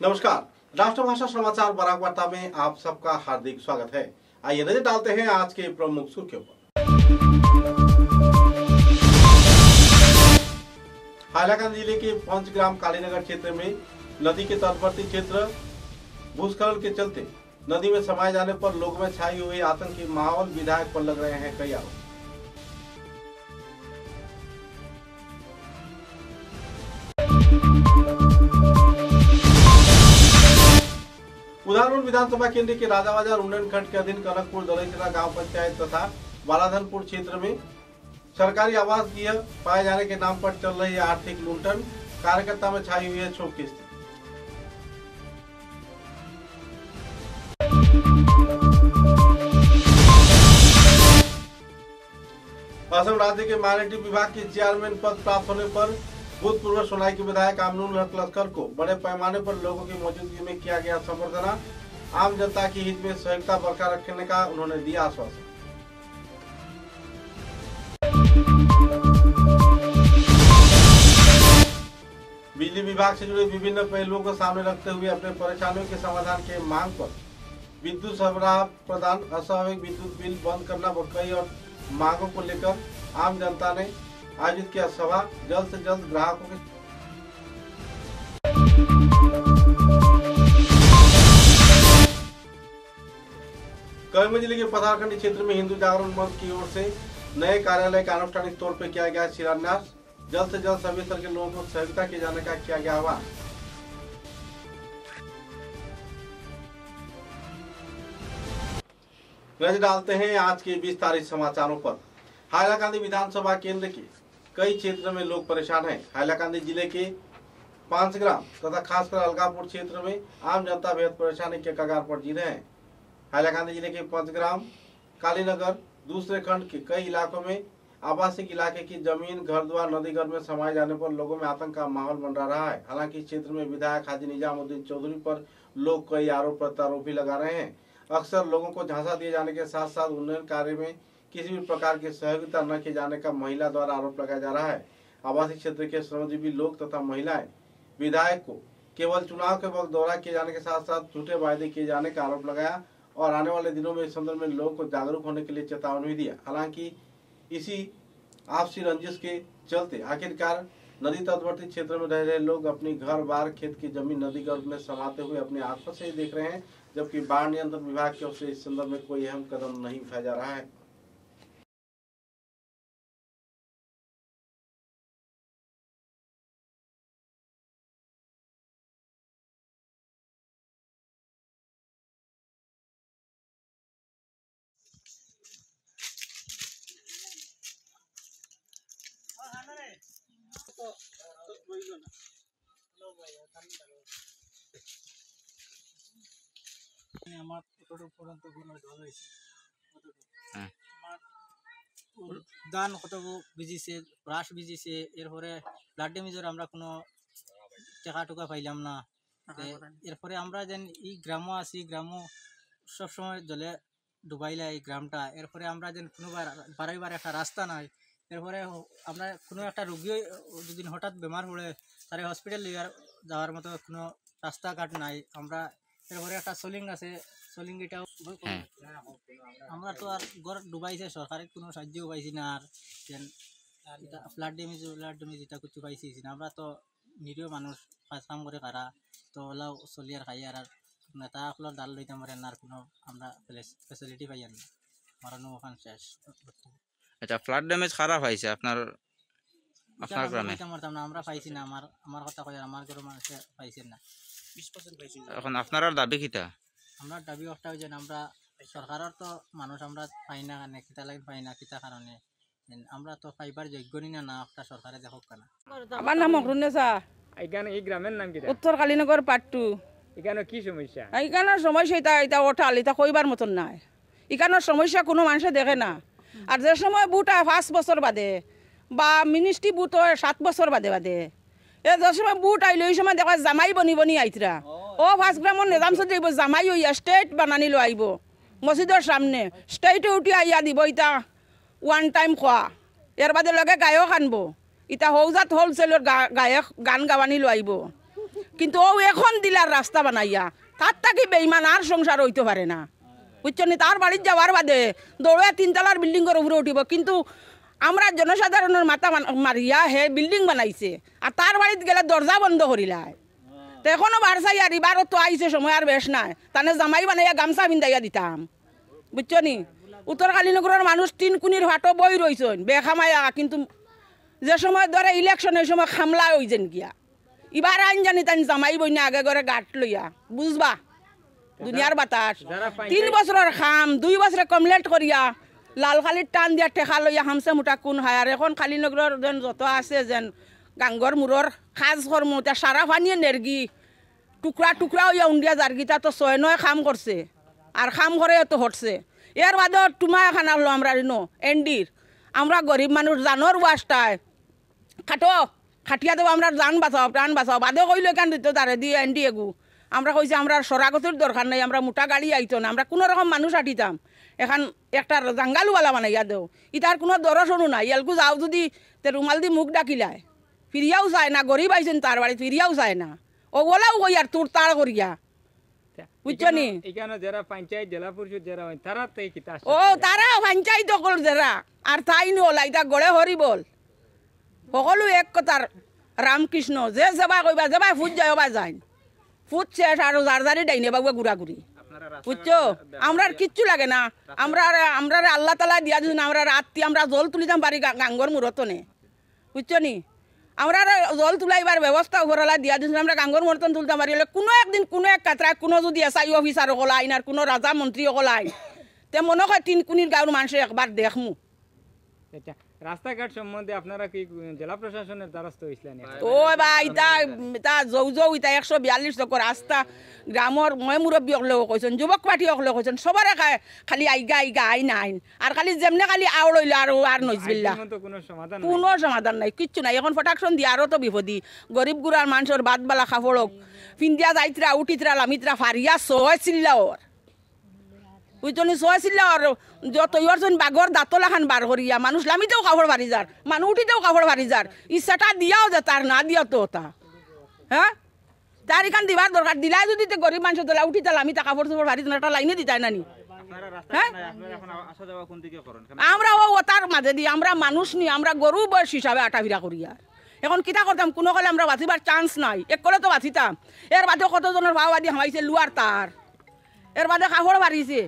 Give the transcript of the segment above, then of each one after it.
नमस्कार, राष्ट्रभाषा समाचार बराक वार्ता में आप सबका हार्दिक स्वागत है। आइए नजर डालते हैं आज के प्रमुख सुर्खियों पर। हाइलाकांदी जिले के पंचग्राम कालीनगर क्षेत्र में नदी के तटवर्ती क्षेत्र भूस्खलन के चलते नदी में समाये जाने पर लोगों में छाई हुई आतंकी माहौल, विधायक पर लग रहे हैं कई आरोप। उदाहरण विधानसभा केंद्र के राजाबाजार उन्नयन खंड के अधीन कनकपुर दलैचला गांव पंचायत तथा बालाधनपुर क्षेत्र में सरकारी आवास गृह पाए जाने के नाम पर चल रही आर्थिक लूटन, कार्यकर्ता में छाई हुई है क्षोभ की स्थिति। असम राज्य के माइनॉरिटी विभाग के चेयरमैन पद प्राप्त होने पर भूतपूर्व सोनाई के विधायक आमनुल हक लस्कर को बड़े पैमाने पर लोगों की मौजूदगी में किया गया संबर्धना। आम जनता की हित में सहयोगिता बरकरार रखने का उन्होंने दिया आश्वासन। बिजली विभाग से जुड़े विभिन्न पहलुओं को सामने रखते हुए अपने परेशानियों के समाधान के मांग पर विद्युत सरबराह प्रदान, अस्वाभाविक विद्युत बिल बंद करना व कई और मांगों को लेकर आम जनता ने आयोजित किया सभा। जल्द से जल्द ग्राहकों के करीमगंज जिले के पथारखंडी क्षेत्र में हिंदू जागरण मंच की ओर से नए कार्यालय का आनुष्ठानिक तौर पर किया गया शिलान्यास। जल्द से जल्द सभी स्तर के लोगों को सहयोगिता किए जाने का किया गया आह्वान। नजर डालते हैं आज के विस्तारित समाचारों पर। हाइलाकांदी विधानसभा केंद्र के कई क्षेत्र में लोग परेशान हैं। हाइलाकांदी जिले के पंचग्राम तथा खासकर अलगापुर क्षेत्र में आम जनता बेहद परेशानी के कगार पर जी रहे हैं। हाइलाकांदी जिले के पंचग्राम कालीनगर दूसरे खंड के कई इलाकों में आवासिक इलाके की जमीन, घर द्वार नदी गर्भ में समाये जाने पर लोगों में आतंक का माहौल मंडरा रहा है। हालांकि इस क्षेत्र में विधायक हाजी निजामुद्दीन चौधरी पर लोग कई आरोप प्रत्यारोप भी लगा रहे हैं। अक्सर लोगों को झांसा दिए जाने के साथ साथ उन्नयन कार्य में किसी भी प्रकार की सहयोगिता न किए जाने का महिला द्वारा आरोप लगाया जा रहा है। आवासीय क्षेत्र के श्रमजीवी लोग तथा महिलाएं विधायक को केवल चुनाव के वक्त दौरा किए जाने के साथ साथ झूठे वायदे किए जाने का आरोप लगाया और आने वाले दिनों में इस संदर्भ में लोगों को जागरूक होने के लिए चेतावनी भी दिया। हालांकि इसी आपसी रंजिश के चलते आखिरकार नदी तटवर्ती क्षेत्र में रह रहे लोग अपनी घर बार, खेत की जमीन नदी गर्भ में समाते हुए अपनी आंखों से ही देख रहे हैं, जबकि बाढ़ नियंत्रण विभाग की ओर से इस संदर्भ में कोई अहम कदम नहीं उठाया जा रहा है। দান কত বিজিছে ব্রাশ বিজিছে এরপরে ব্লাড ড্যামেজের আমরা কোনো টাকা টুকা পাইলাম না। এরপরে আমরা যেন এই গ্রামও আছি, গ্রামও সবসময় জলে ডুবাইলা এই গ্রামটা। এরপরে আমরা যেন কোনো বাড়াইবার একটা রাস্তা নাই। এরপরে আমরা কোনো একটা রোগী যদি হঠাৎ বেমার পড়ে তারে হসপিটাল যাওয়ার মতো কোনো রাস্তাঘাট নাই। আমরা এরপরে একটা সোলিং আছে, সোলিং এটাও আমরা তো আর ঘর ডুবাইছে, সরকারের কোনো সাহায্যও পাইছি না। আর ফ্লাড ড্যামেজ এটা কিছু পাইছি না। আমরা তো নিরীহ মানুষ, কাজ কাম করে কারা তো ওলাও চলি আর খাই। আর নেতা সকলের ডাল লইতে পারে না, আর কোনো আমরা ফেসিলিটি পাই না। মারানো ওখান শেষ। আচ্ছা, ফ্লাড ড্যামেজ খারাপ হয়েছে আপনার গ্রামে? আমরা পাইছি না, আমার কথা কই, আমার ঘরের মানুষে পাইছেন না। 20% পাইছি। এখন আপনার দাবি কিটা? আমরা দাবি একটা হইছে আমরা সরকারের তো মানুষ আমরা পাই না, কারণে কিতা লাগে পাই না, কিতা কারণে আমরা তো পাইবার যোগ্য না একটা সরকারে দেখক কেন। আমার নাম অগ্রুনেসা। এখানে এই গ্রামের নাম কি? উত্তর কালীনগর পার্ট 2। এখানে কি সমস্যা? এখানে সমস্যা এটা ওঠাল, এটা কইবার মতন নাই। এখানে সমস্যা কোনো মানুষে দেখে না। আর যে সময় বুট হয় 5 বছর বাদে বা মিনিস্ট্রি বুট হয় 7 বছর বাদে বাদে, এ যে সময় বুট আইলো এই সময় দেখা জামাই বনি আইতরা। ও 5 গ্রামের নিজাম চৌধুরী জামাই হইয়া স্টেট বানানি লো আইব মসজিদের সামনে, স্টেটে উঠি আইয়া দিব ইটা ওয়ান টাইম খোয়া। এর বাদে লগে গায়ক আনবো, ইটা হৌজাত হোলসেলৰ গায়ক গান গাৱানি লৈ আহিব। কিন্তু ও এখন দিলার রাস্তা বানাইয়া তার তাকে বেইমান আর সংসার হইতে পারে না বুঝছো নি। তার বাড়ির যাওয়ার বাদে দৌড়ে 3 তলার বিল্ডিংয়ের উপরে উঠিব, কিন্তু আমরা জনসাধারণের মাথা মারিয়া হে বিল্ডিং বানাইছে আর তার বাড়িতে গেলে দরজা বন্ধ করিলায়। তো এখনো বাড়ছাই আর এবারও তো আইছে সময় আর বেশ নাই, তানে জামাই বানাইয়া গামছা বিন্দাইয়া দিতাম বুঝছো নি। উত্তর কালীনগরের মানুষ 3 কুনির হাটও বই রইছেন বেখামাইয়া, কিন্তু যে সময় ধরে ইলেকশন এই সময় খামলা হই যেন গিয়া এবার আইন জানি তাই জামাই বই না আগে করে গাঁট লইয়া বুঝবা দুনিয়ার বাতাস। 3 বছরের খাম 2 বছরে কমপ্লিট করিয়া লালখালির টান দিয়া টেকা লইয়া হামসে মোটা কোন হয়। আর এখন কালীনগরের যেন যত আছে যেন গাঙ্গর মূৰৰ সাজ কর্ম তা সারা ফানিয়ে নেরগি টুকরা টুকরা হইয়া উন্ডিয়া জারগিতা তো 6-9 খাম করছে আর খাম করে তো হটছে। এর বাদেও টুমা এখন আনলো আমরা রিনো এন্ডির আমরা গরিব মানুষ জানোর ওয়াসটায় খাটো খাটিয়া দেবো আমরা জান বাঁচাও প্রাণ বাঁচাও বাদে কইলে কেন দিত তারে দিয়ে এন্ডি এগু আমরা কইছি আমরা সরাগতির দরকার নাই, আমরা মোটা গাড়ি আইতো না, আমরা কোনো রকম মানুষ আটিতাম এখন একটা জাঙ্গালওয়ালা বানাইয়া দেও ইতার কোনো দরশনও নাই। এলকু যাও যদি তে রুমাল দি মুখ ডাকিলায় ফিরিয়াও চায় না, গরিব আইছেন তার বাড়ি ফিরিয়াও চায় না, ওগুলাও কই আর তোর তার করিয়া বুঝছো নি। এখানে যারা পঞ্চায়েত জেলা পরিষদ যারা হয় তারা তো এই কিতা ও তারা পঞ্চায়েত সকল যারা আর তাই নলা ইতা গড়ে হরি বল সকলো এক কথার রামকৃষ্ণ যে যাবা কইবা যাবা ফুট যায় বা যায় ফুট শেষ আর জারজারি ডাইনে বাবুয়া ঘুরাঘুরি বুঝছো। আমরা আর কিচ্ছু লাগে না, আমরা আল্লাহ তালা দিয়া দিন আমরা রাত্রি আমরা জল তুলিতাম পারি গাঙ্গর মুরতনে বুঝছো নি। আমরা জল তুলাইবার ব্যবস্থা উপরলা দিয়া দিন আমরা গাঙ্গর মুরতন তুলতাম পারি। কোনো একদিন কোনো এক কাতরায় কোনো যদি এসআই অফিসার অকল আইন আর কোনো রাজা মন্ত্রী অকল আইন তে মনে হয় 3 কুনির গাঁৱৰ মানুষে একবার দেখমু। আচ্ছা রাস্তাঘাট সম্বন্ধে আপনারা কি জেলা প্রশাসনের দ্বারস্থ হইছিলেন? ও ভাই তা যৌ ইতা 142 চক রাস্তা গ্রামর মই মুরব্বী হলেও কইছেন যুবক পার্টি হলেও কইছেন সবারে খালি আইগা আইন আইন আর খালি যেমনে খালি আউড় হইল আর নজবিল্লা কোনো সমাধান নাই কিচ্ছু নাই। এখন প্রোটেকশন দিয়ে আরও তো বিপদী গরিব গুড়ার মানুষের বাদবালা খাফড়ক ফিন্দিয়া যাইতরা উঠিতরা লামিতরা ফারিয়া সয় চিল্লা ওর বুঝছনি সয় চিল্লা ওর যত ইয়রজন বাঘর দাঁতলাখান বার করিয়া মানুষ লামিতেও কাপড় বাড়ি যার মানুষ উঠিতেও কাপড় বাড়ি যার ইচ্ছাটা দিয়াও যে তার না দিয়াও তো তা হ্যাঁ তার এখান দিবার দরকার দিলাই যদি গরিব মানুষ তোলা উঠি তাহলে আমি তা কাপড় চোপড় বাড়ি একটা লাইনে দিতাই নানি হ্যাঁ আমরা ও তার মাঝে দিয়ে আমরা মানুষ নি আমরা গরু বয়স হিসাবে আটাফিরা করি আর এখন কিতা করতাম কোনো কলে আমরা বাঁচিবার চান্স নাই এক কলে তো বাঁচিতাম। এর বাদে কতজনের ভাওবাদী হামাইছে লুয়ার তার এর বাদে কাপড় বাড়িছে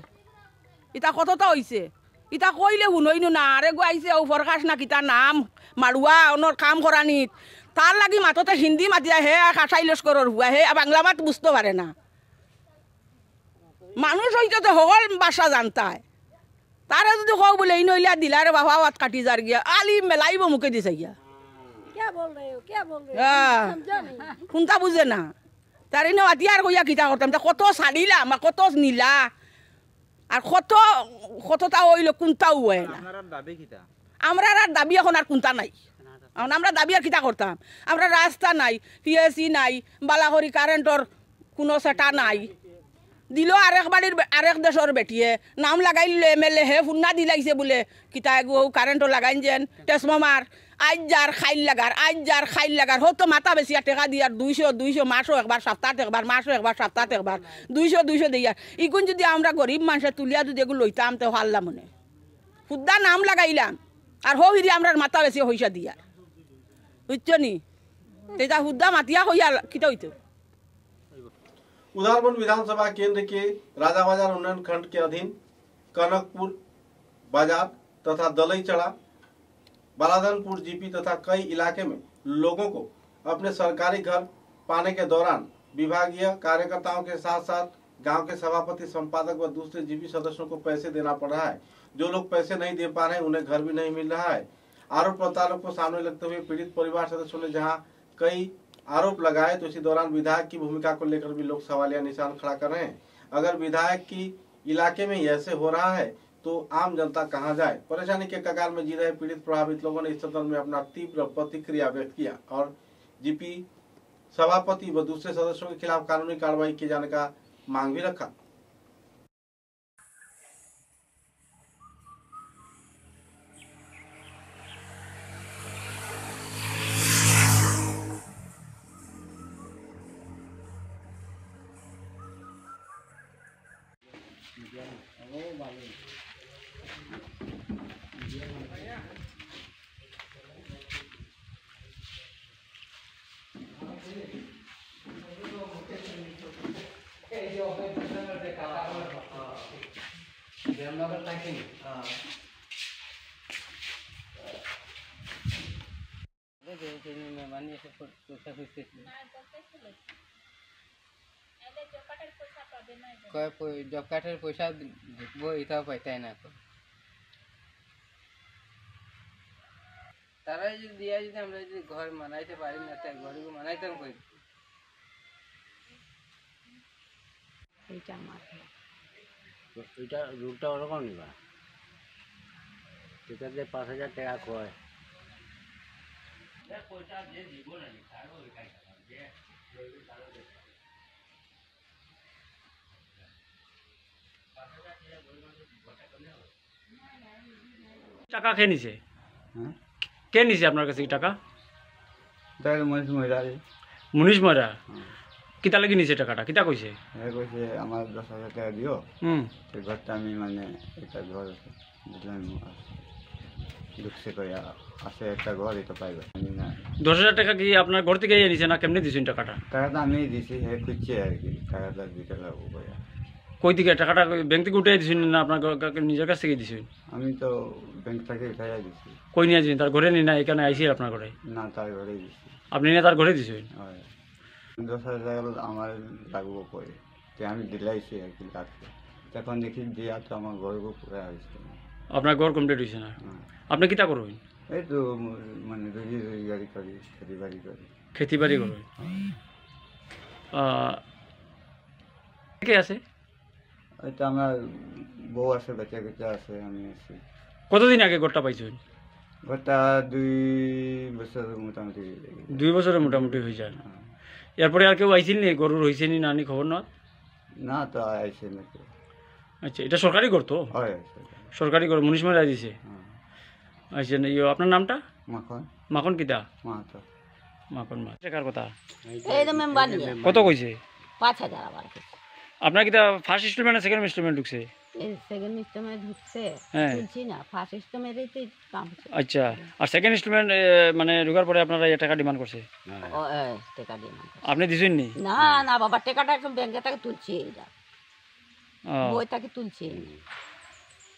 ইতা কতটা হইছে ইতা কইলে শুনইনো না আরে গো আইছে ও ফরকাশ না কিতা নাম মারুয়া ওনর কাম করানিত তার লাগি মাততে হিন্দি মাতিয়া হে কাঁচাই লস্করের হুয়া হে বাংলা মাত বুঝতে পারে না। মানুষ হইতে তো সকল ভাষা জানতায় তারা যদি কও বলে এই নইলা দিলারে বাবা হাত কাটি যার গিয়া আলি মেলাইব মুখে দিছে গিয়া শুনতা বুঝে না তার এনে আতিয়ার কইয়া কিতা করতাম তা কত সারিলাম আর কত নিলা আর কতটা হইল কোনটাও হয় না। আমরা আর দাবি এখন আর কোনটা নাই আমরা দাবি আর কিতা করতাম আমরা রাস্তা নাই পিএসি নাই বালাহরি কারেন্টর কোনো সেটা নাই দিল আরেক বাড়ির আরেক দেশের বেটিয়ে নাম লাগাইলে এমএলএ হে ফুন্না দিলাইছে বলে কিতা এগু কারেন্টও লাগাইন যেন টেসমার আজ যার খাইল লাগার হতো মাথা বেশি টেকা দিয়ার 200 মাসও একবার সপ্তাহ একবার মাসও একবার সপ্তাহ একবার 200 দিয়ার ইগুন যদি আমরা গরিব মানুষের তুলিয়া যদি এগুলো লইতাম তো হারলাম মনে খুদ্দা নাম লাগাইলাম আর হিরি আমরা মাথা বেশি হইসা দিয়ার বুঝছো নি তেটা হুদ্দা মাতিয়া হইয়া কিতা হইতো। उदारबन विधानसभा केंद्र के राजा बाजार उन्नयन खंड के अधीन कनकपुर बाजार तथा दलईचड़ा बालाधनपुर जीपी तथा कई इलाके में लोगों को अपने सरकारी घर पाने के दौरान विभागीय कार्यकर्ताओं के साथ साथ गांव के सभापति संपादक व दूसरे जीपी सदस्यों को पैसे देना पड़ रहा है। जो लोग पैसे नहीं दे पा रहे हैं उन्हें घर भी नहीं मिल रहा है। आरोप प्रत्यारोप को सामने लगते हुए पीड़ित परिवार सदस्यों ने जहां कई आरोप लगाए तो इसी दौरान विधायक की भूमिका को लेकर भी लोग सवालिया निशान खड़ा कर रहे हैं। अगर विधायक की इलाके में ऐसे हो रहा है तो आम जनता कहां जाए। परेशानी के कगार में जी रहे पीड़ित प्रभावित लोगों ने इस संदर्भ में अपना तीव्र प्रतिक्रिया व्यक्त किया और जीपी सभापति व दूसरे सदस्यों के खिलाफ कानूनी कार्रवाई किए जाने का मांग भी रखा। জব কার্ডের পয়সা ঢুকবো এটাও পাইতাই না তো তারা যদি দিয়া যদি আমরা যদি ঘর মানাইতে পারি না তাই ঘরকে মানাইতাম কই এইটা আমার এটা রুটটা ওরকম নিবা সেটাতে 5,000 টাকা কয় টাকা কে নিছে কে নিছে আপনার কাছে টাকা মুনিশ ময়রা কিতা লাগি নিছে টাকাটা কিতা কইছে কইছে আমার 10,000 টাকা দিও সেই ঘরটা আমি মানে একটা ঘর বুঝলাম ঢুকছে কইয়া আছে একটা ঘর এটা পাইবে না 10,000 টাকা কি আপনার ঘর থেকে নিছে না কেমনে দিছেন টাকাটা টাকাটা আমি দিছি হে খুঁজছে আর কি টাকাটা দিতে লাগবো কইয়া কই থেকে টাকাটা ব্যাংক থেকে উঠে দিছেন না আপনার নিজের কাছ থেকে দিছেন আমি তো ব্যাংক থেকে উঠাইয়া দিছি কই নিয়ে দিছেন তার ঘরে নি না এখানে আইছি আপনার ঘরে না তার ঘরে দিছি আপনি না তার ঘরে দিছেন 10,000 টাকা আমার লাগবো পরে তো আমি দিলাইছি আর কি রাখতে তখন দেখি দিয়া তো আমার ঘরকে পুরা হয়েছে আপনার ঘর কমপ্লিট হয়েছে না আপনি কিতা করবেন এই তো মানে রোজগারি করি খেতিবাড়ি করি খেতিবাড়ি করবেন কে আছে এটা আমার বউ আছে বাচ্চা কাচ্চা আছে আমি আছি কতদিন আগে ঘরটা পাইছেন ঘরটা 2 বছর মোটামুটি 2 বছরের মোটামুটি হয়ে যায় এরপরে আর কেউ আইছিল নি গরুর হয়েছে নি নানি খবর না না তো আইছে না আচ্ছা এটা সরকারি ঘর তো হয় সরকারি ঘর মুনিশ মারা দিছে আচ্ছা আপনার নামটা মাখন মাখন কিতা মাহাতো মাখন মা টাকার কথা এই তো মেম্বার কত কইছে 5,000 আবার আপনার কিতা ফার্স্ট ইনস্টলমেন্ট না সেকেন্ড ইনস্টলমেন্ট ঢুকছে এই সেকেন্ড ইনস্টলমেন্ট ঢুকছে হ্যাঁ বুঝছি না ফার্স্ট ইনস্টলমেন্টেই তো কাম হচ্ছে আচ্ছা আর সেকেন্ড ইনস্টলমেন্ট মানে ঢোকার পরে আপনারা এই টাকা ডিমান্ড করছে ও টাকা দিয়ে আপনি দিছেন নি না না বাবা টাকাটা একদম ব্যাংকে থেকে তুলছি এইটা বইটাকে তুলছি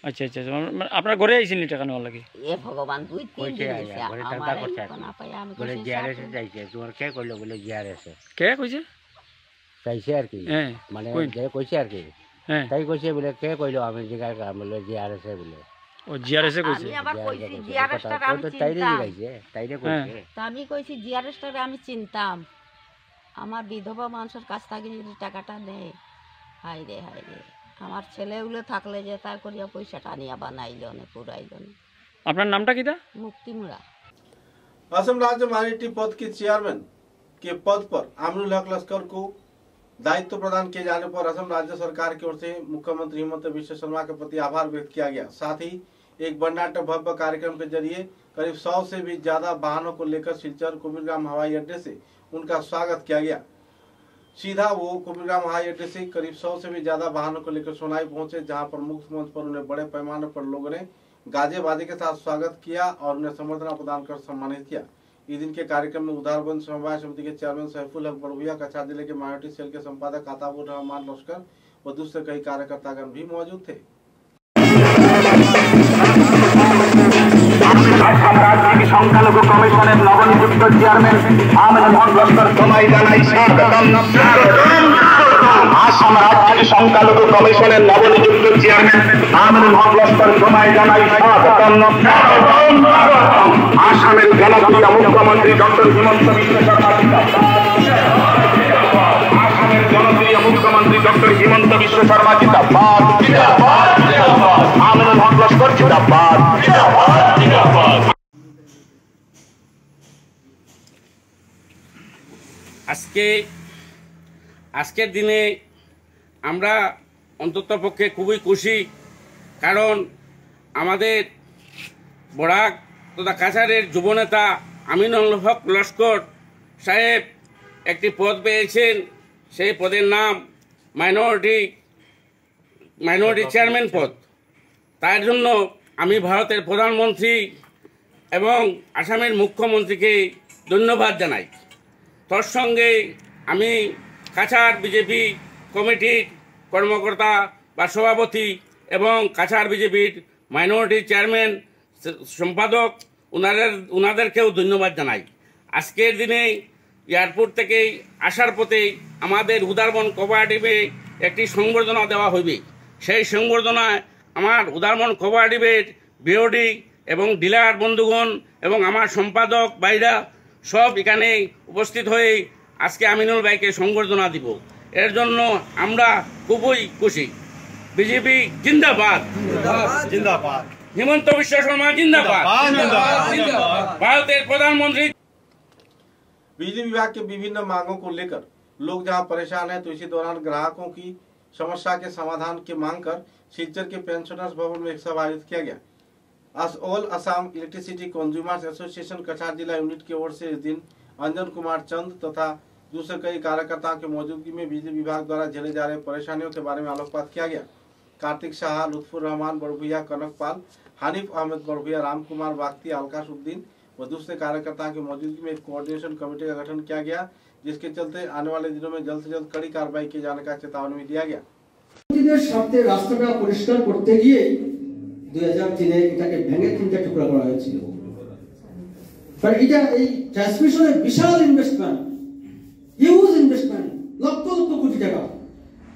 আচ্ছা আচ্ছা মানে আপনার ঘরে আইছেন নি টাকা নেওয়ার লাগে এ ভগবান 2-3 দিন দিছে আমার না পাই আমি বলে জিআরএস চাইছে তোমার কে কইলো বলে জিআরএস কে কইছে চাইছে আর কি মানে যে কইছে আর কি তাই কইছে বলে কে কইলো আমি জিগার কাম বলে জিআরএস বলে ও জিআরএস কইছে আমি আবার কইছি জিআরএসটা আমি তো তাইরে জিগাইছে তাইরে কইছে তা আমি কইছি জিআরএসটা আমি চিনতাম আমার বিধবা মানুষের কাছ থেকে যদি টাকাটা নেয় হাই রে আমার ছেলেগুলো থাকলে যে তাই করিয়া পয়সাটা নিয়ে বানাইল না পুরাইল না আপনার নামটা কিটা मुक्तिमुड़ा असम राज्य माइनॉरिटी पद के चेयरमैन के पद पर आमिनुल हक लश्कर को दायित्व प्रदान किए जाने पर असम राज्य सरकार की ओर से मुख्यमंत्री हिमंत बिश्व शर्मा के प्रति आभार व्यक्त किया गया। साथ ही एक बन्नाट भव्य कार्यक्रम के जरिए करीब 100 से भी ज्यादा वाहनों को लेकर सिलचर कुबीरग्राम हवाई अड्डे से उनका स्वागत किया गया। सीधा वो कुबीरग्राम हवाई अड्डे से करीब 100 से भी ज्यादा वाहनों को लेकर सोनाई पहुंचे, जहां पर मुख्य मंच पर उन्हें बड़े पैमाने पर लोगों ने गाजे बाजे के साथ स्वागत किया और उन्हें संबर्धना प्रदान कर सम्मानित किया। इस दिन के कार्यक्रम में उदारबंद समवाय समिति के चेयरमैन सैफुल हक बड़भुइया, कछार जिले के माइनॉरिटी सेल के संपादक आताबुर रहमान लश्कर व दूसरे कई कार्यकर्तागण भी मौजूद थे। সংখ্যালঘু কমিশনের নবনিযুক্ত চেয়ারম্যান আমিনুল হক লস্কর তোমায় জানাই স্বাগতম। আসাম রাজ্যের সংখ্যালঘু কমিশনের নবনিযুক্ত চেয়ারম্যান আমিনুল হক লস্কর তোমায় জানাই স্বাগতম। আসামের জনপ্রিয় মুখ্যমন্ত্রী ডক্টর হিমন্ত বিশ্ব শর্মা আসামের জনপ্রিয় মুখ্যমন্ত্রী ডক্টর হিমন্ত বিশ্ব শর্মা জিন্দাবাদ। আমিনুল হক লস্কর জিন্দাবাদ। আজকের দিনে আমরা অন্ততপক্ষে খুবই খুশি, কারণ আমাদের বরাক তথা কাছাড়ের যুবনেতা আমিনুল হক লস্কর সাহেব একটি পদ পেয়েছেন। সেই পদের নাম মাইনরিটি মাইনরিটি চেয়ারম্যান পদ, তার জন্য আমি ভারতের প্রধানমন্ত্রী এবং আসামের মুখ্যমন্ত্রীকে ধন্যবাদ জানাই। তোর সঙ্গে আমি কাছাড় বিজেপি কমিটির কর্মকর্তা বা সভাপতি এবং কাছাড় বিজেপির মাইনরিটি চেয়ারম্যান সম্পাদক ওনাদেরকেও ধন্যবাদ জানাই। আজকের দিনে এয়ারপোর্ট থেকে আসার পথে আমাদের উদারবন কোঅপারেটিভে একটি সংবর্ধনা দেওয়া হইবে। সেই সংবর্ধনায় আমার উদারবন কোঅপারেটিভের বিওডি এবং ডিলার বন্ধুগণ এবং আমার সম্পাদক ভাইরা সব এখানে উপস্থিত হয়ে আজকে আমিনুল ভাইকে সংবর্ধনা দিব। এর জন্য আমরা খুবই খুশি। বিজেপি জিন্দাবাদ, जिंदाबाद। হিমন্ত বিশ্ব শর্মা জিন্দাবাদ, ভারতের প্রধানমন্ত্রী। बिजली विभाग के विभिन्न मांगों को लेकर लोग जहां परेशान हैं, तो इसी दौरान ग्राहकों की समस्या के समाधान की मांग कर सिलचर के पेंशनर्स भवन में एक सभा आयोजित किया गया। All Assam electricity consumers association कछार जिला यूनिट की ओर से इस दिन अंजन कुमार चंद तथा दूसरे कई कार्यकर्ताओं की मौजूदगी में बिजली विभाग द्वारा झेले जा रहे परेशानियों के बारे में आलोकपात किया गया। कार्तिक शाह, लुत्फुर रहमान बड़भुइया, कनकपाल, हानिफ अहमद बड़भुइया, राम कुमार बागती, अलकाशुद्दीन व दूसरे कार्यकर्ताओं की मौजूदगी में एक कोऑर्डिनेशन कमेटी का गठन किया गया, जिसके चलते आने वाले दिनों में जल्द से जल्द कड़ी कार्रवाई किए जाने का चेतावनी भी दिया गया। সাথে রাস্তাটা পরিষ্কার করতে গিয়ে 2003-এ এটাকে ভেঙে 3টা টুকরা করা হয়েছিল। কারণ এটা এই ট্রান্সমিশনের বিশাল investment, huge investment, lakh lakh crore টাকা,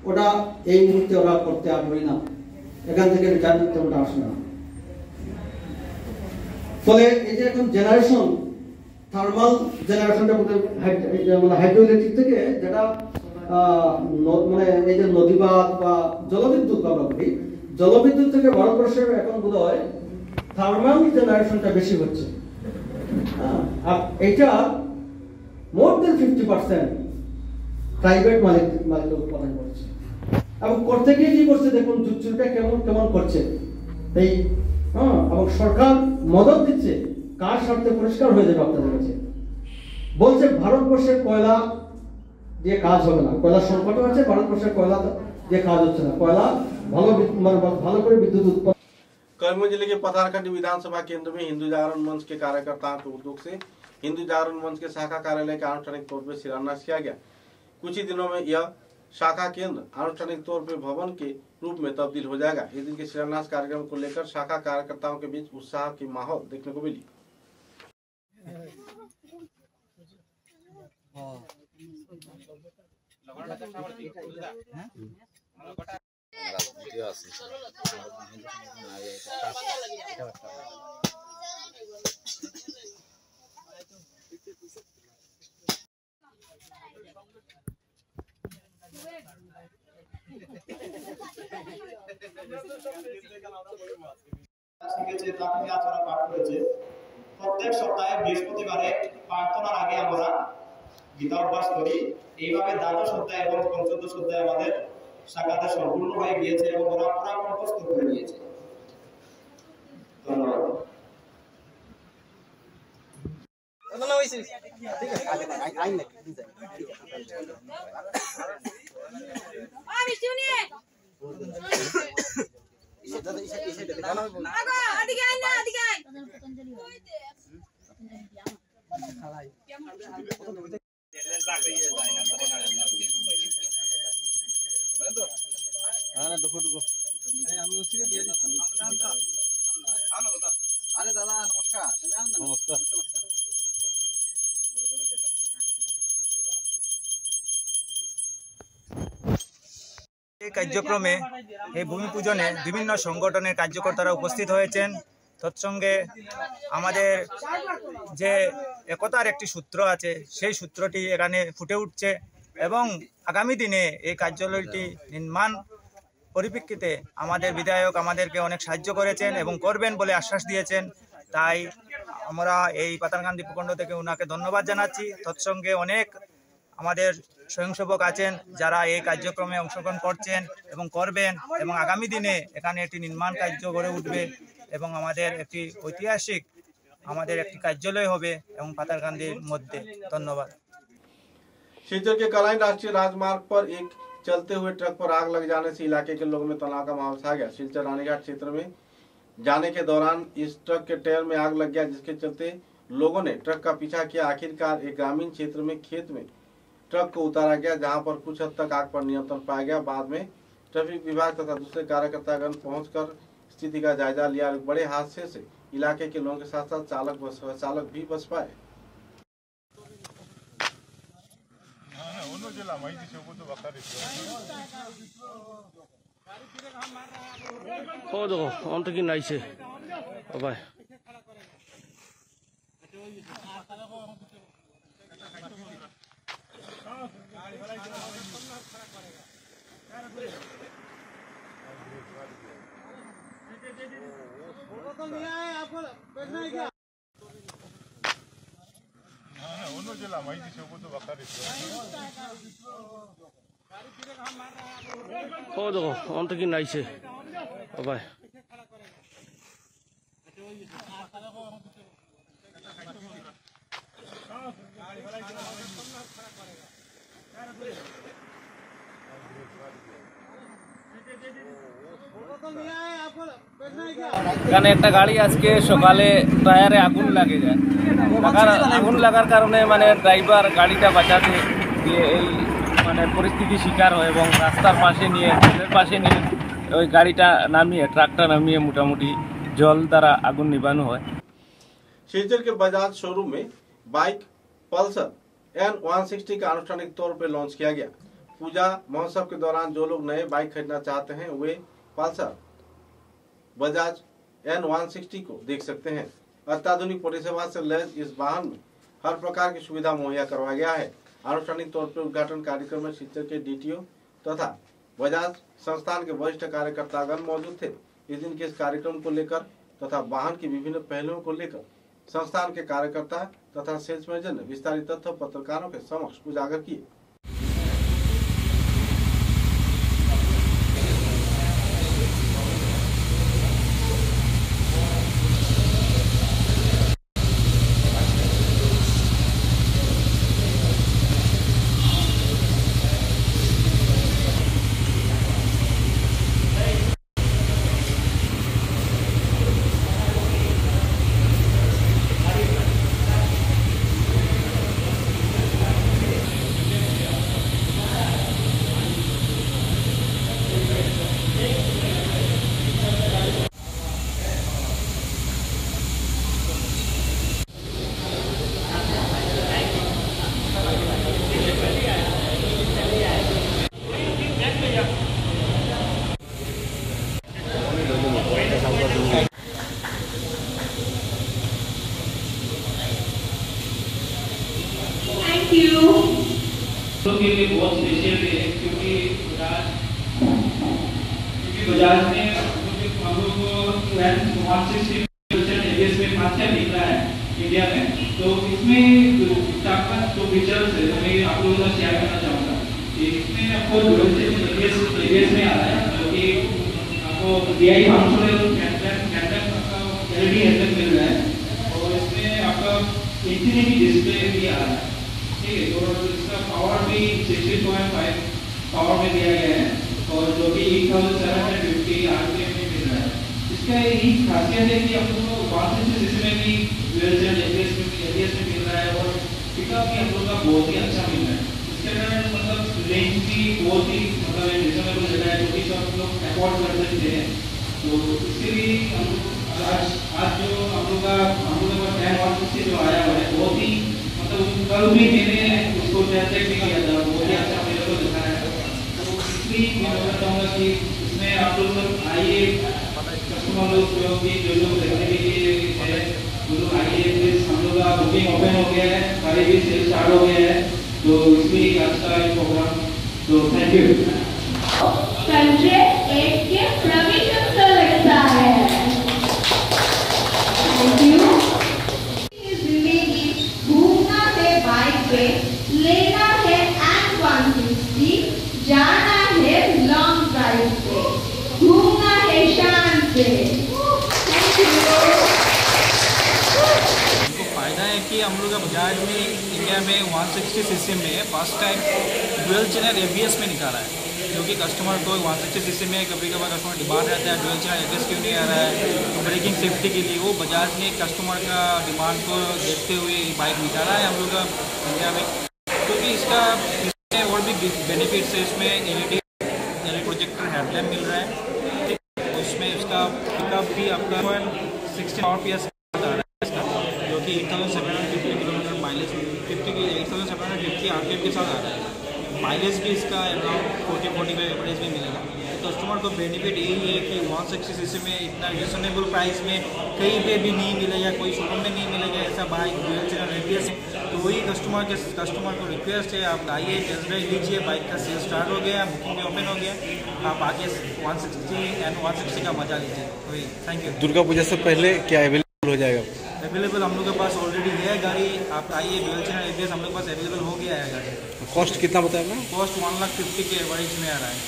ওটা এই মুহূর্তে ওরা করতে আগ্রহী না। এখান থেকে রিটার্ন দিতে ওটা আসে না। ফলে এই যে এখন জেনারেশন, থার্মাল জেনারেশনটা হাইড্রো ইলেকট্রিক থেকে যেটা মানে এই যে নদীবাদ বা জলবিদ্যুৎ আমরা বলি, জলবিদ্যুৎ থেকে ভারতবর্ষের এখন বোধ হয় থার্মাল জেনারেশনটা বেশি হচ্ছে। আর এটা মোর দেন 50% প্রাইভেট মালিক উৎপাদন করছে, এবং করতে গিয়ে কি করছে দেখুন, চুচুরিটা কেমন কেমন করছে এই, এবং সরকার মদত দিচ্ছে কার স্বার্থে পরিষ্কার হয়ে যাবে আপনাদের কাছে। বলছে ভারতবর্ষের কয়লা দিয়ে কাজ হবে না, কয়লা সংকট আছে, ভারতবর্ষের কয়লা দিয়ে কাজ হচ্ছে না, কয়লা ভালো করে বিদ্যুৎ উৎপাদন। करीमगंज जिले के पथारखंडी विधानसभा केंद्र में हिंदू जागरण मंच के कार्यकर्ताओं के उद्योग से हिंदू जागरण मंच के शाखा कार्यालय का आनुষ্ঠাनिक तौर पर शिलान्यास किया गया। कुछ ही दिनों में यह शाखा केंद्र आनुষ্ঠাनिक तौर पर भवन के रूप में तब्दील हो जाएगा। इस दिन के शिलान्यास कार्यक्रम को लेकर शाखा कार्यकर्ताओं के बीच उत्साह की माहौल देखने को मिली। প্রত্যেক সপ্তাহে বৃহস্পতিবারে প্রার্থনার আগে আমরা গীতা অভ্যাস করি। এইভাবে দ্বাদশ অধ্যায় এবং পঞ্চদশ অধ্যায় আমাদের শাখাতে সম্পূর্ণ হয়ে গিয়েছে এবং ওরা পুরা মুখস্থ করে নিয়েছে। ধন্যবাদ। এই কার্যক্রমে এই ভূমি পূজনে বিভিন্ন সংগঠনের কার্যকর্তারা উপস্থিত হয়েছেন। তৎসঙ্গে আমাদের যে একতার একটি সূত্র আছে, সেই সূত্রটি এখানে ফুটে উঠছে এবং আগামী দিনে এই কার্যালয়টি নির্মাণ পরিপ্রেক্ষিতে আমাদের বিধায়ক আমাদেরকে অনেক সাহায্য করেছেন এবং করবেন বলে আশ্বাস দিয়েছেন। তাই আমরা এই পাতারকান্দি ভূখণ্ড থেকে ওনাকে ধন্যবাদ জানাচ্ছি। তৎসঙ্গে অনেক আমাদের স্বয়ংসেবক আছেন যারা এই কার্যক্রমে অংশগ্রহণ করছেন এবং করবেন, এবং আগামী দিনে এখানে একটি নির্মাণ কার্য গড়ে উঠবে এবং আমাদের একটি ঐতিহাসিক আমাদের একটি কার্যালয় হবে এবং পাতারকান্দির মধ্যে। ধন্যবাদ। सिलचर के कलाइन राष्ट्रीय राजमार्ग पर एक चलते हुए ट्रक पर आग लग जाने से इलाके के लोगों में तनाव का माहौल छा गया। सिलचर रानीघाट क्षेत्र में जाने के दौरान इस ट्रक के टायर में आग लग गया, जिसके चलते लोगों ने ट्रक का पीछा किया। आखिरकार एक ग्रामीण क्षेत्र में खेत में ट्रक को उतारा गया, जहां पर कुछ हद तक आग पर नियंत्रण पाया गया। बाद में ट्रैफिक विभाग तथा दूसरे कार्यकर्तागण पहुंचकर स्थिति का जायजा लिया। बड़े हादसे से इलाके के लोगों के साथ साथ चालक भी बच पाए। এখানে একটা গাড়ি আজকে সকালে টায়ারে আগুন লাগে যায়, আগুন লাগার কারণে মানে ড্রাইভার গাড়িটা বাঁচাতে গিয়ে এই মানে পরিস্থিতির শিকার হয় এবং রাস্তার পাশে নিয়ে ওই গাড়িটা নামিয়ে ট্রাকটা নামিয়ে মোটামুটি জল দ্বারা আগুন নিভানো হয়। सिलचर के बजाज शोरूम में बाइक पल्सर N160 का आनुষ্ঠাनिक तौर पर लॉन्च किया गया। पूजा महोत्सव के दौरान जो लोग नए बाइक खरीदना चाहते हैं वे पल्सर बजाज N160 को देख सकते हैं। अत्याधुनिक परिसेवा से लैस इस वाहन में हर प्रकार की सुविधा मुहैया करवाया गया है। आनुষ্ঠাनिक तौर पर उद्घाटन कार्यक्रम में सिलचर के DTO तथा बजाज संस्थान के वरिष्ठ कार्यकर्तागण मौजूद थे। इस दिन के इस कार्यक्रम को लेकर तथा वाहन के विभिन्न पहलुओं को लेकर संस्थान के कार्यकर्ता तथा सेल्स मैनेजर ने विस्तारित तथ्य पत्रकारों के समक्ष उजागर किए। के लिए बहुत स्पेशल डे है क्योंकि बजाज ने हम लोग को 160 एरियाज में फास्ट टैग निकला है इंडिया में, तो इसमें आपका जो फीचर्स है मैं आप लोगों को शेयर करना चाहूँगा। इसमें आपको एरियाज में आ रहा है जो कि आपको DI 500 एलईडी हेडलाइट मिल रहा है और इसमें आपका इंफिनिटी डिस्प्ले भी आ रहा है। ठीक है, और इसका पावर भी 60.5 पावर में दिया गया है और जो कि 1750 आरपीएम में मिल रहा है। इसका यही खासियत है कि हम लोग को 160 में भी डुअल चैनल एबीएस में मिल रहा है और पिकअप भी हम लोग का बहुत ही अच्छा मिल रहा है। इसके कारण मतलब रेंज भी बहुत ही मतलब रिजनेबल रहता है जो कि सब लोग अफोर्ड कर सकते हैं। तो इसके लिए हम लोग आज जो हम लोग का 160 जो आया हुआ है बहुत ही मतलब कल भी मैंने उसको टेस्ट भी किया था, बहुत ही अच्छा मेरे को दिखा है। तो इसलिए मैं बोलना चाहूँगा कि इसमें आप लोग आइए, कस्टमर लोग जो लोग देखने के लिए है वो लोग आइए। प्लीज हम लोग का बुकिंग ओपन हो गया है, सारे भी सेल स्टार्ट हो गया है, तो इसलिए आज का ये प्रोग्राम। तो थैंक यू। संजय एक के प्रवेश उत्सव लगता है। Thank you. घूमना है बाइक पे, लेना है N160, जाना है लॉन्ग ड्राइव पे, घूमना है शान से। फायदा है कि हम लोग बजाज में इंडिया में 160 सीसी में fast tag dual channel ABS में निकाला है। क्योंकि कस्टमर को 160cc में कभी कभार कस्टमर डिमांड रहता है डुअल चैनल एबीएस क्यों नहीं आ रहा है, तो ब्रेकिंग सेफ्टी के लिए वो बजाज ने कस्टमर का डिमांड को देखते हुए बाइक निकाला है हम लोग का इंडिया में, क्योंकि इसका और भी बेनिफिट्स है। इसमें एलईडी प्रोजेक्टर हेडलैम्प मिल रहा है, उसमें उसका पिकअप भी आपका 16 RPS आ रहा है इसका, जो कि 8750 किलोमीटर माइलेज 8750 RPM के साथ आ रहा है। माइलेज भी इसका अराउंड 40-45 एवरेज में मिलेगा। तो कस्टमर को बेनिफिट यही है कि 160cc में इतना रिजनेबल प्राइस में कहीं पे भी नहीं मिलेगा, कोई शोरूम में नहीं मिलेगा ऐसा बाइक डुअल चैनल एबीएस है। तो वही कस्टमर को रिक्वेस्ट है, आप आइए टेस्ट ड्राइव लीजिए, बाइक का सेल स्टार्ट हो गया, बुकिंग भी ओपन हो गया, आप आगे 160 का मजा लीजिए। वही थैंक यू। दुर्गा पूजा से पहले क्या अवेलेबल हो जाएगा? अवेलेबल हम लोग के पास ऑलरेडी है गाड़ी, आप आइए डुअल चैनल एबीएस हम लोग के पास अवेलेबल हो गया है गाड़ी। कॉस्ट कितना बताया आपने? कॉस्ट 1,50,000 के एवरेज में आ रहा है।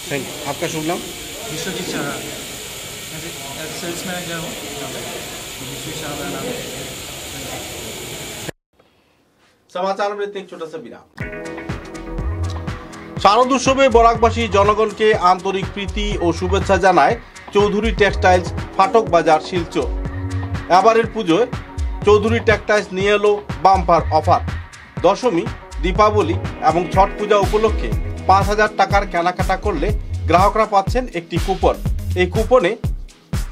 Thank you. आपका शुभ नाम? विश्वजीत शाह, सेल्स मैनेजर हूँ। विश्वजीत शाह का नाम। समाचार में एक छोटा सा विराम। শারদ উৎসবে বরাকবাসী জনগণকে আন্তরিক প্রীতি ও শুভেচ্ছা জানায় চৌধুরী টেক্সটাইলস ফাটক বাজার শিলচর। এবারের পুজোয় চৌধুরী টেক্সটাইলস নিয়ে এলো বাম্পার অফার। দশমী, দীপাবলি এবং ছট পূজা উপলক্ষে 5,000 টাকার কেনাকাটা করলে গ্রাহকরা পাচ্ছেন একটি কুপন। এই কুপনে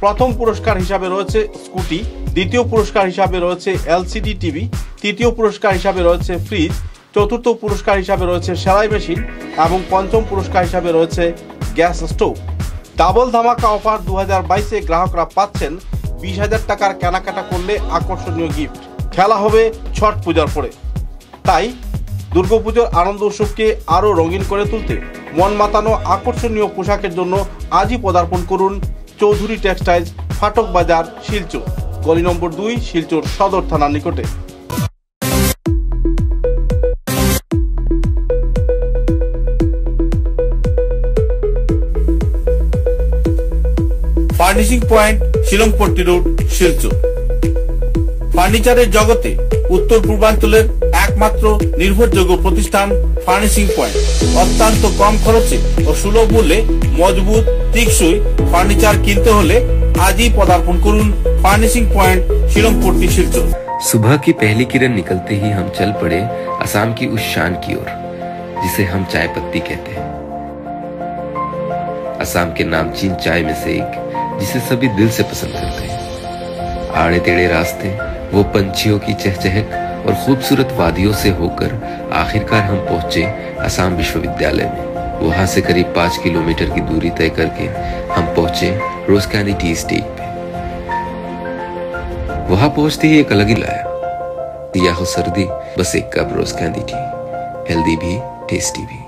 প্রথম পুরস্কার হিসাবে রয়েছে স্কুটি, দ্বিতীয় পুরস্কার হিসাবে রয়েছে এলসিডি টিভি, তৃতীয় পুরস্কার হিসাবে রয়েছে ফ্রিজ, চতুর্থ পুরস্কার হিসাবে রয়েছে সেলাই মেশিন এবং পঞ্চম পুরস্কার হিসাবে রয়েছে গ্যাস স্টোভ। ডাবল ধামাকা অফার 2022-এ গ্রাহকরা পাচ্ছেন 20,000 টাকার কেনাকাটা করলে আকর্ষণীয় গিফট। খেলা হবে ছট পূজার পরে। তাই দুর্গাপুজোর আনন্দ উৎসবকে আরও রঙিন করে তুলতে মন মাতানো আকর্ষণীয় পোশাকের জন্য আজই পদার্পণ করুন চৌধুরী টেক্সটাইলস ফাটক বাজার শিলচর, গলি নম্বর 2, শিলচর সদর থানার নিকটে। Furnishing point, Shillongpatti road, Silchar. ফার্নিচারের জগতে উত্তর পূর্বাঞ্চলের একমাত্র নির্ভরযোগ্য প্রতিষ্ঠান ফার্নিশিং পয়েন্ট। অত্যন্ত কম খরচে ও সুলভ মূল্যে মজবুত টেকসই ফার্নিচার কিনতে হলে আজই পদার্পণ করুন ফার্নিশিং पॉइंट शिलंगपट्टी शिलचर। सुबह की पहली किरण निकलते ही हम चल पड़े असम की उस शान की ओर जिसे हम चाय पत्ती कहते हैं। असम के नामचीन चाय में से एक जिसे सभी दिल से पसंद करते हैं। आड़े टेढ़े रास्ते, वो पंछियों की चहचहक और खूबसूरत वादियों से होकर आखिरकार हम पहुंचे असम विश्वविद्यालय में। वहां से करीब 5 किलोमीटर की दूरी तय करके हम पहुंचे रोज कैंडी टी स्टेट पे। वहां पहुंचते ही एक अलग ही लाया, या हो सर्दी बस एक कप रोज कैंडी टी, हेल्दी भी टेस्टी भी।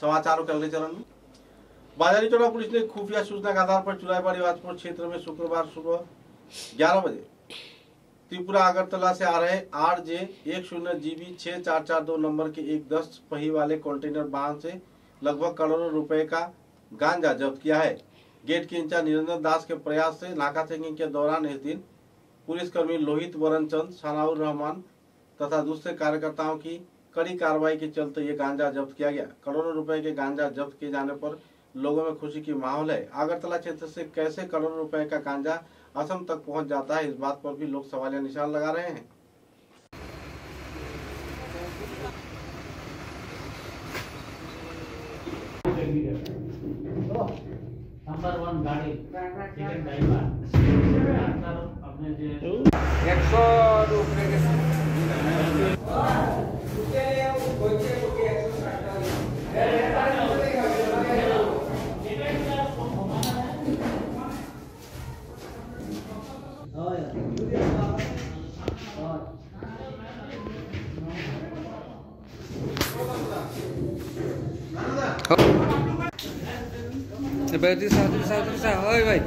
समाचारों के अगले चरण में बाजारी चौड़ा पुलिस ने खुफिया सूचना के आधार पर चुराईबाड़ी वाजपुर क्षेत्र में शुक्रवार सुबह 11 बजे त्रिपुरा अगरतला से आ रहे RJ 10GB 6442 नंबर के एक 10 पहिए वाले कंटेनर वाहन से लगभग करोड़ों रुपए का गांजा जब्त किया है। गेट के इंचार्ज निरंजन दास के प्रयास से नाका चेकिंग के दौरान इस दिन पुलिसकर्मी लोहित वरण चंद, सनाउर रहमान तथा दूसरे कार्यकर्ताओं की कड़ी कार्रवाई के चलते ये गांजा जब्त किया गया। करोड़ों रुपए के गांजा जब्त किए जाने पर लोगों में खुशी की माहौल है। अगरतला क्षेत्र से कैसे करोड़ों रुपए का गांजा असम तक पहुंच जाता है, इस बात पर भी लोग सवालिया निशान लगा रहे हैं। नंबर 1 गाड़ी सेकंड ड्राइवर अपने जे 100 ऊपर के berarti satu oi भाई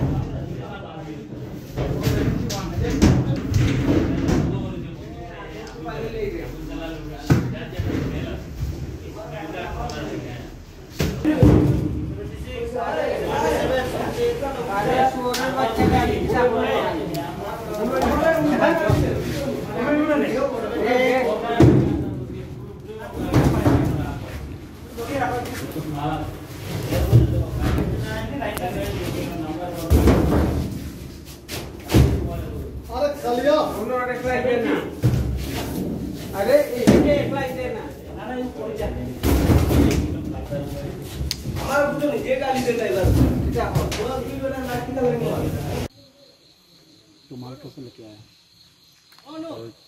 तुम्हारा कैसे लेके आया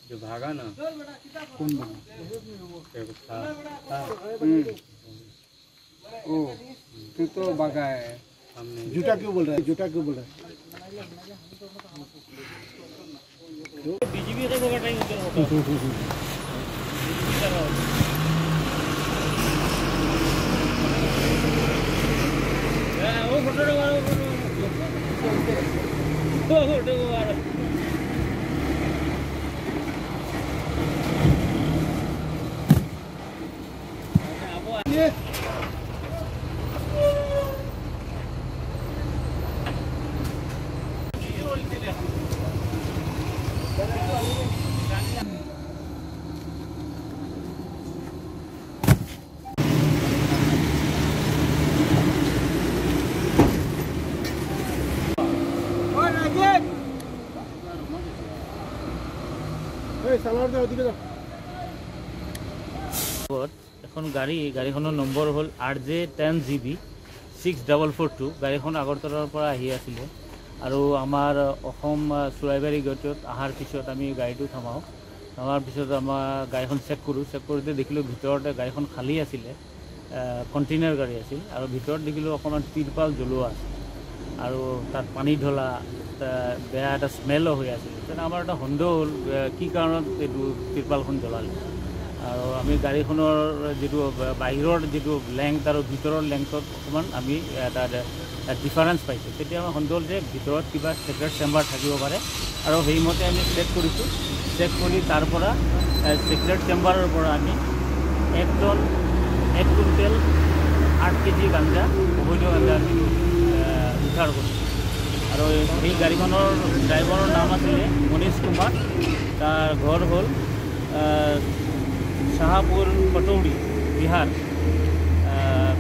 जो भागा ना कौन भागा ओ तू तो भागा है झूठा क्यों बोल रहा है झूठा क्यों बोल रहा है बीजेपी को टाइम वो फोटो এখন গাড়ীখনৰ নম্বৰ হ'ল RJ10GB 6442 গাড়ীখন আগৰতলাৰ পৰা আহি আছিলে আৰু আমাৰ অসম চুৰাইবাৰী গেটত অহাৰ পিছত আমি গাড়ীটো থামাওঁ থামাৰ পিছত আমাৰ গাড়ীখন চেক কৰোঁতে দেখিলোঁ ভিতৰতে গাড়ীখন খালী আছিলে কণ্টেইনাৰ গাড়ী আছিল আৰু ভিতৰত দেখিলোঁ অকণমান তিৰপাল জ্বলোৱা আছিল আৰু তাত পানী ঢলা বেয়া এটা স্মেলো হৈ আছিল তেনে আমাৰ এটা সন্দেহ হ'ল কি কাৰণত এইটো তিৰপালখন জ্বলালে আৰু আমি গাড়ীখনৰ যিটো বাহিৰৰ যিটো লেংথ আৰু ভিতৰৰ লেংথত অকণমান আমি এটা ডিফাৰেঞ্চ পাইছোঁ তেতিয়া আমাৰ সন্দেহ হ'ল যে ভিতৰত কিবা ছিক্ৰেট চেম্বাৰ থাকিব পাৰে আৰু সেইমতে আমি চেক কৰিছোঁ চেক কৰি তাৰ পৰা ছিক্ৰেট চেম্বাৰৰ পৰা আমি 1 কুইণ্টেল 8 কেজি গাঞ্জা অবৈধ গাঞ্জা আমি উদ্ধাৰ কৰিছোঁ আৰু এই গাড়ীখনৰ ড্ৰাইভাৰৰ নাম আছিলে মনীষ কুমাৰ তাৰ ঘৰ হ'ল শাহপুৰ কটৌৰী বিহাৰ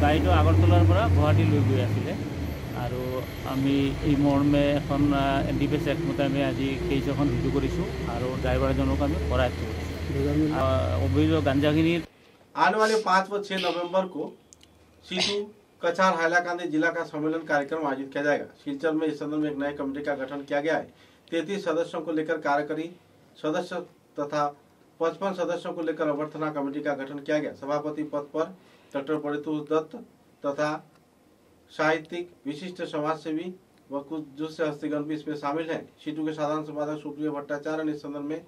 গাড়ীটো আগৰতলাৰ পৰা গুৱাহাটীলৈ গৈ আছিলে আৰু আমি এই মৰ্মে এখন NDPS একমতে আমি আজি কেছ এখন ৰুজু কৰিছোঁ আৰু ড্ৰাইভাৰজনক আমি কৰায়ত্ব কৰিছোঁ অবৈধ গাঞ্জাখিনিৰ आने वाले 5 व 6 नवंबर को सीटू कछार हाइलाकांदी जिला का सम्मेलन कार्यक्रम आयोजित किया जाएगा। शिलचर में इस संदर्भ में एक नई कमेटी का गठन किया गया है। 33 सदस्यों को लेकर कार्यकारी सदस्य तथा 55 सदस्यों को लेकर अभ्यर्थना कमेटी का गठन किया गया। सभापति पद पर डॉक्टर परितोष दत्त तथा साहित्यिक विशिष्ट समाजसेवी व कुछ दूसरे हस्तीगण भी इसमें शामिल हैं। सीटू के साधारण संपादक सुप्रिय भट्टाचार्य ने इस संदर्भ में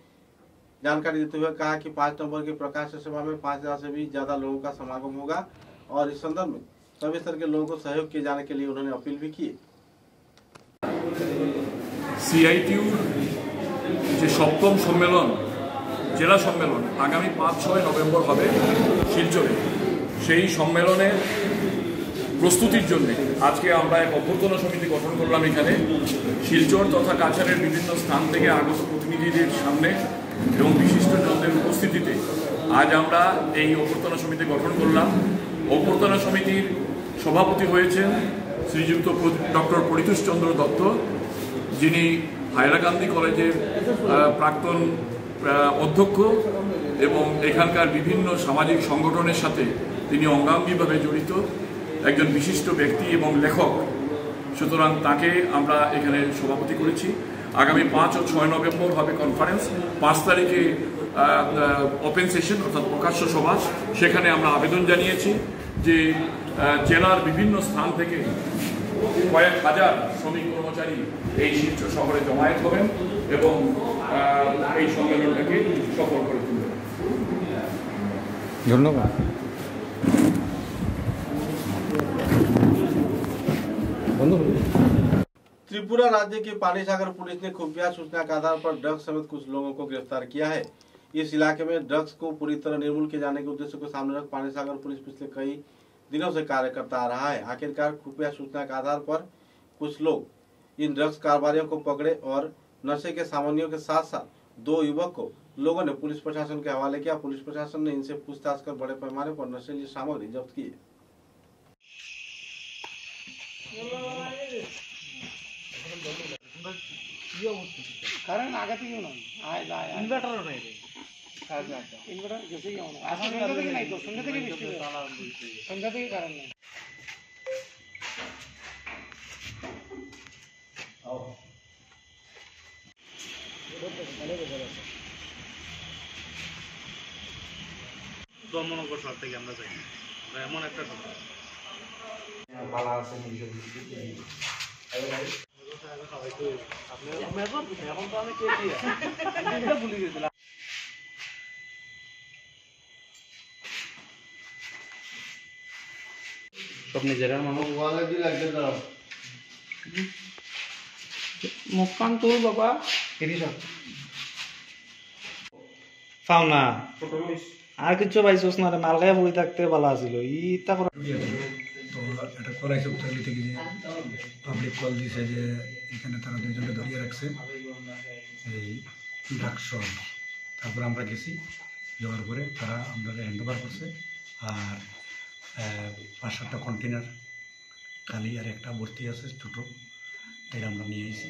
जानकारी देते हुए कहा कि 5 नवंबर की प्रकाश सभा में 5000 से भी ज्यादा लोगों का समागम होगा और इस संदर्भ में सभी स्तर के लोगों को सहयोग किए जाने के लिए उन्होंने अपील भी की। CITU যে সপ্তম সম্মেলন জেলা সম্মেলন আগামী 5-6 নভেম্বর হবে শিলচরে সেই সম্মেলনের প্রস্তুতির জন্য আজকে আমরা এক অভ্যর্থনা সমিতি গঠন করলাম এখানে শিলচর তথা কাছাড়ের বিভিন্ন স্থান থেকে আগত প্রতিনিধিদের সামনে এবং বিশিষ্টজনদের উপস্থিতিতে আজ আমরা এই অভ্যর্থনা সমিতি গঠন করলাম। অভ্যর্থনা সমিতির সভাপতি হয়েছেন শ্রীযুক্ত ডক্টর পরিতোষ চন্দ্র দত্ত, যিনি হাইলাকান্দি কলেজের প্রাক্তন অধ্যক্ষ এবং এখানকার বিভিন্ন সামাজিক সংগঠনের সাথে তিনি অঙ্গাঙ্গিভাবে জড়িত একজন বিশিষ্ট ব্যক্তি এবং লেখক। সুতরাং তাকে আমরা এখানে সভাপতি করেছি। আগামী 5 ও 6 নভেম্বর হবে কনফারেন্স, 5 তারিখে ওপেন সেশন অর্থাৎ প্রকাশ্য সভা। সেখানে আমরা আবেদন জানিয়েছি যে জেলার বিভিন্ন স্থান থেকে কয়েক হাজার শ্রমিক কর্মচারী এই শিলচর শহরে জমায়েত হবেন এবং এই সম্মেলনটাকে সফল করে তুলবেন। ধন্যবাদ। त्रिपुरा राज्य की पानीसागर पुलिस ने खुफिया सूचना के आधार पर ड्रग्स समेत कुछ लोगों को गिरफ्तार किया है। इस इलाके में ड्रग्स को पूरी तरह निर्मूल किए जाने के उद्देश्य को सामने रख पानीसागर पुलिस पिछले कई दिनों से कार्य करता आ रहा है। आखिरकार खुफिया सूचना के आधार पर कुछ लोग इन ड्रग्स कारोबारियों को पकड़े और नशे के सामानियों के साथ साथ 2 युवक को लोगों ने पुलिस प्रशासन के हवाले किया। पुलिस प्रशासन ने इनसे पूछताछ कर बड़े पैमाने पर नशीली सामग्री जब्त की है। कारण आगे तो क्यों ना आए जाए इन्वर्टर नहीं रे अच्छा अच्छा इन्वर्टर जैसे ही होना आज संगत की नहीं तो संगत की बिस्ती संगत के कारण नहीं आओ দমন করার থেকে আমরা চাই আমরা এমন একটা কথা বালা আছে নিজে সব নিজেরা মানুষ মুখখান তোর বাবা পাও না আর কিছু পাইছোস না মালগায় বই থাকতে ভালো আছিল ইটা তো এটা করাইছে উত্তরলি থেকে যে পাবলিক কল দিছে যে এখানে তারা দুইজনকে ধরিয়ে রাখছে এই ড্রাগস। তারপর আমরা গেছি, যাওয়ার পরে তারা আমরা হ্যান্ড ওভার করছে আর 5-7টা কন্টেনার খালি আর একটা ভর্তি আছে ছোটো, এটা আমরা নিয়ে এসেছি।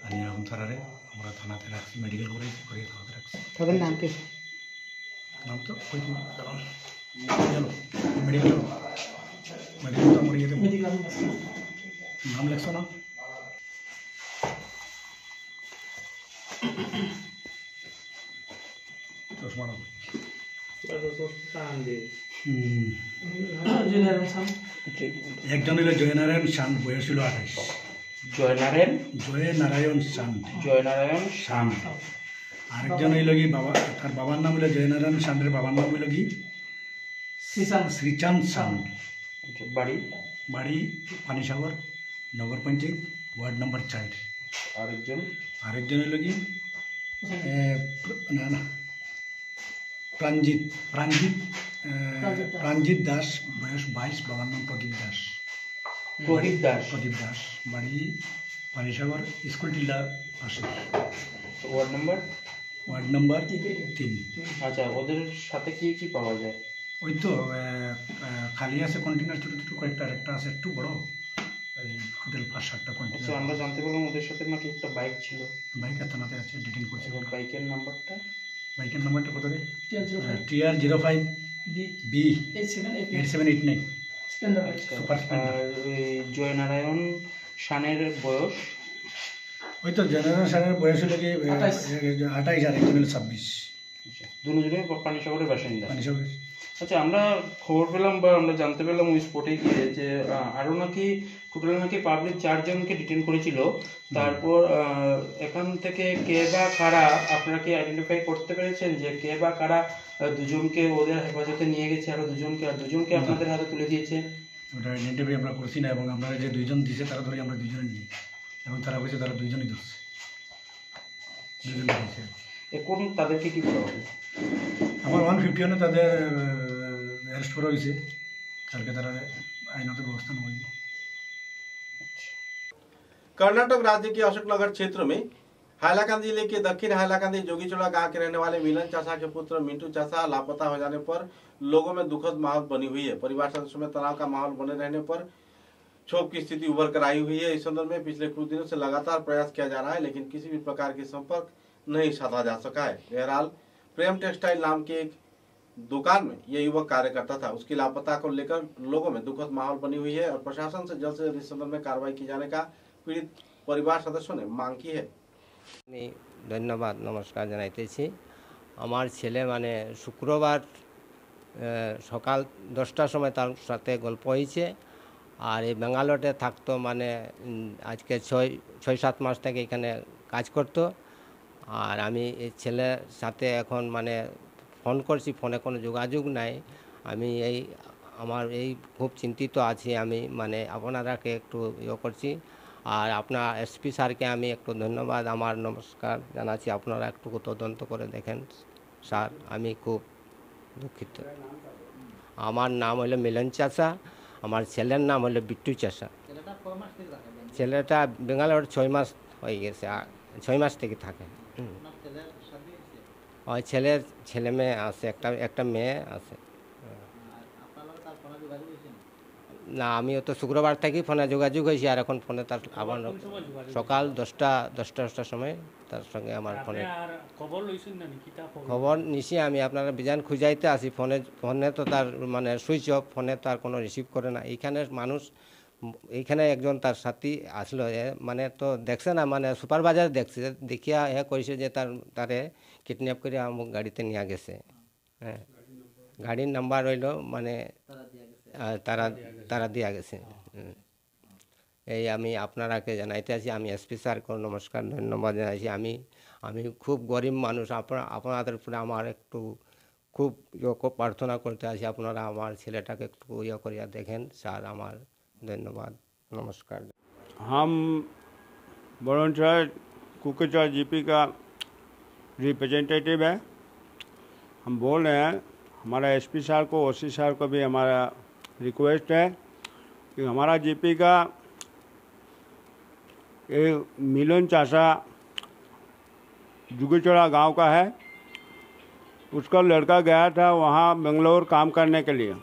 আর এখন তারারে আমরা থানাতে রাখছি, মেডিকেল করেছি, করে থানাতে রাখছি। তাদের নাম কি? নাম তো ওই গেল মেডিকেল মেডিকেল তো আমার ইয়েতে নাম লেখছো না? চশমা নাম একজন হইল জয়নারায়ণ শান্ত, বয়স ছিল 28। জয়নারায়ণ শান্ত। আরেকজন হইল কি বাবা, তার বাবার নাম হইল জয়নারায়ণ শান্তের বাবার নাম হইল কি শ্রীচাঁদ শান্ত। বাড়ি পানিসাগর, নগর পঞ্চায়েত, ওয়ার্ড নম্বর 4। আরেকজন হইল কি না প্রাঞ্জিত দাস, বয়স 22, বাবার নাম প্রদীপ দাস। বাড়ি পানিসাগর, স্কুল টিলা পাশে, ওয়ার্ড নম্বর 3। আচ্ছা, ওদের সাথে কি কি পাওয়া যায়? ওই তো খালি আছে কন্টেনার ছোটো ছোটো কয়েকটা, একটা আছে একটু বড়, টোটাল 5-7টা কন্টেনার। আমরা জানতে পারলাম ওদের সাথে নাকি একটা বাইক ছিল। বাইক থানাতে আছে, ডিটেইন করছে। বাইকের নাম্বারটা কত রে? TR05 B 8789 super Splendor. Joynarayan শানের বয়স? ওই তো জয়নারায়ণ শানের বয়স হলো কি 28 আর একজন হলো 26। দুজনে পানিসাগরের বাসিন্দা। পানিসাগরের। আচ্ছা, আমরা খবর পেলাম বা আমরা জানতে পেলাম ওই স্পটে গিয়ে যে আরো নাকি টোটাল নাকি পাবলিক 4 জনকে ডিটেইন করেছিল। তারপর এখান থেকে কে বা কারা, আপনারা কি আইডেন্টিফাই করতে পেরেছেন যে কে বা কারা দুজনকে ওদের হেফাজতে নিয়ে গেছে, আরো দুজনকে আপনাদের হাতে তুলে দিয়েছে? ওটা আইডেন্টিফাই আমরা করছি না, এবং আমরা যে 2জন দিয়েছে তারা ধরে আমরা 2জনে নিয়ে, এবং তারা বলছে তারা 2জনই ধরছে, 2জন দিয়েছে। এখন তাদেরকে কি করা হবে? আমার 151 তাদের অ্যারেস্ট করা হয়েছে, কালকে তারা আইনত ব্যবস্থা নেওয়া হবে। कर्नाटक राज्य के अशोकनगर क्षेत्र में हाइलाकांदी जिले के दक्षिण हाइलाकांदी जोगीचोड़ा गांव के रहने वाले मिलन चाचा के पुत्र मिंटू चाचा लापता हो जाने पर लोगों में दुखद माहौल बनी हुई है। परिवार सदस्यों में तनाव का माहौल बने रहने पर क्षोभ की स्थिति उभर कर आई हुई है। इस संदर्भ में पिछले कुछ दिनों से लगातार प्रयास किया जा रहा है, लेकिन किसी भी प्रकार के संपर्क नहीं साधा जा सका है। बहरहाल प्रेम टेक्सटाइल नाम के एक दुकान में यह युवक कार्य करता था। उसकी लापता को लेकर लोगों में दुखद माहौल बनी हुई है और प्रशासन से जल्द इस संदर्भ में कार्रवाई की जाने का पीड़ित परिवार सदस्यों ने मांग की है। धन्यवाद नमस्कार জানাইতেছি। আমার ছেলে মানে শুক্রবার সকাল 10টার সময় তার সাথে গল্প হয়েছে আর এই বেঙ্গালোরে থাকতো মানে আজকে 6-7 মাস থেকে এখানে কাজ করতো আর আমি এই ছেলের সাথে এখন মানে ফোন করছি ফোনে কোনো যোগাযোগ নাই আমি এই আমার এই খুব চিন্তিত আছি আমি মানে আপনারাকে একটু ইয়ে করছি আর আপনার এসপি স্যারকে আমি একটু ধন্যবাদ আমার নমস্কার জানাচ্ছি আপনারা একটু তদন্ত করে দেখেন স্যার আমি খুব দুঃখিত আমার নাম হলো মিলন চাষা আমার ছেলের নাম হলো বিট্টু চাষা ছেলেটা বেঙ্গালোর 6 মাস হয়ে গেছে 6 মাস থেকে থাকে ওই ছেলে মেয়ে আছে একটা মেয়ে আছে না আমিও তো শুক্রবার থেকেই ফোনে যোগাযোগ হয়েছি আর এখন ফোনে তার আবার সকাল 10টার সময় তার সঙ্গে আমার ফোনে খবর নিছি আমি আপনারা বিজান খুঁজাইতে আসি ফোনে তো তার মানে সুইচ অফ ফোনে তার কোনো রিসিভ করে না এইখানে মানুষ এইখানে একজন তার সাথী আসলো মানে তো দেখছে না মানে সুপারভাইজার দেখছে দেখিয়া কইছে যে তারে কিডন্যাপ করে আমার গাড়িতে নিয়ে গেছে হ্যাঁ গাড়ির নাম্বার হইল মানে তারা দিয়া গেছে এই আমি আপনারাকে জানাইতে আছি আমি এসপি স্যারকে নমস্কার ধন্যবাদ জানাইছি আমি খুব গরিব মানুষ আপনাদের উপরে আমার একটু খুব প্রার্থনা করতে আছি আপনারা আমার ছেলেটাকে একটু ইয়ে করিয়া দেখেন স্যার আমার धन्यवाद नमस्कार। हम बुलंदशहर कुकरचौड़ जीपी का रिप्रेजेंटेटिव है। हम बोल रहे हैं हमारा एसपी साहब को ओसी साहब को भी हमारा रिक्वेस्ट है कि हमारा जीपी का ये मिलन चाषा जुगीचौड़ा गांव का है। उसका लड़का गया था वहाँ बेंगलोर काम करने के लिए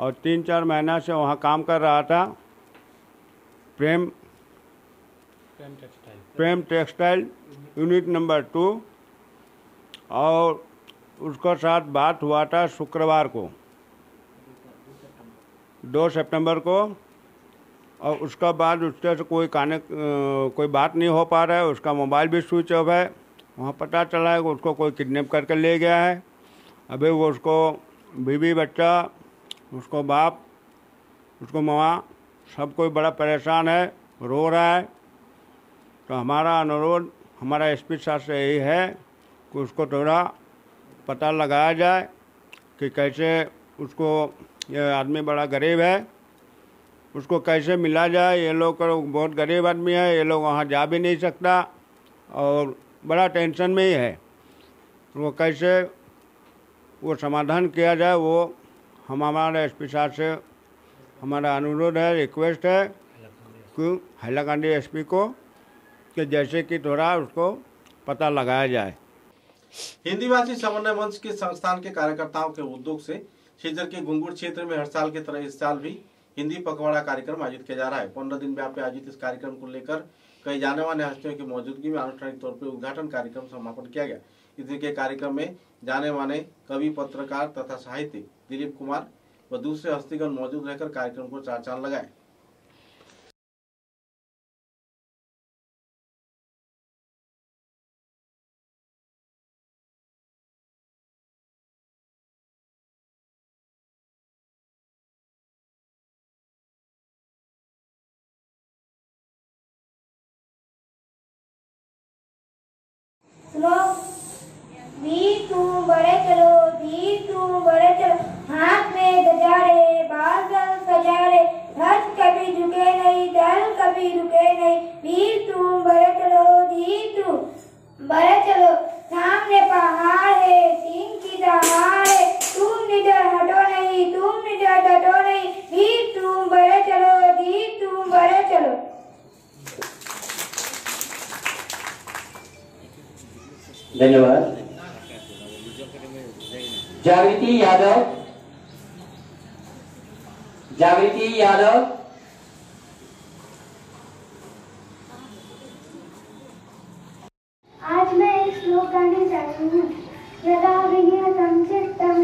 और 3-4 महीना से वहाँ काम कर रहा था प्रेम टेक्सटाइल यूनिट नंबर 2 और उसका साथ बात हुआ था शुक्रवार को 2 सितंबर को और उसका बाद उससे कोई बात नहीं हो पा रहा है। उसका मोबाइल भी स्विच ऑफ है। वहाँ पता चला है कि उसको कोई किडनैप करके ले गया है। अभी वो उसको बीवी बच्चा उसको बाप उसको माँ सब कोई बड़ा परेशान है रो रहा है। तो हमारा अनुरोध हमारा एसपी साहब से यही है कि उसको थोड़ा पता लगाया जाए कि कैसे उसको ये आदमी बड़ा गरीब है उसको कैसे मिला जाए। ये लोग बहुत गरीब आदमी है ये लोग वहाँ जा भी नहीं सकता और बड़ा टेंशन में ही है। वो कैसे वो समाधान किया जाए वो हम हमारे एसपी साहब से हमारा अनुरोध है रिक्वेस्ट है कि हैलाकांडी एसपी को कि जैसे कि थोड़ा उसको पता लगाया जाए। हिंदी भाषी समन्वय मंच के संस्थान के कार्यकर्ताओं के उद्योग से सीजर के गुंगुर क्षेत्र में हर साल की तरह इस साल भी हिंदी पखवाड़ा कार्यक्रम आयोजित किया जा रहा है। 15 दिन व्यापी आयोजित इस कार्यक्रम को लेकर कई जाने माने हस्तियों की मौजूदगी में आनुष्ठानिक तौर पर उद्घाटन कार्यक्रम समापन किया गया। इस दिन के कार्यक्रम में जाने माने कवि पत्रकार तथा साहित्यिक दिलीप कुमार व दूसरे हस्तीगण मौजूद रहकर कार्यक्रम को चार चांद लगाए। वीर तू बड़े चलो हाथ में गजारे बाल सजारे धड़ कभी झुके नहीं दल कभी रुके नहीं। वीर तू बड़े चलो सामने पहाड़ है सिंह की दहाड़ है तुम निडर हटो नहीं तुम निडर डटो नहीं। वीर तुम बड़े चलो धन्यवाद। जागृति यादव आज मैं एक श्लोक गाने जा रही हूँ। यदा विनियतं चित्तं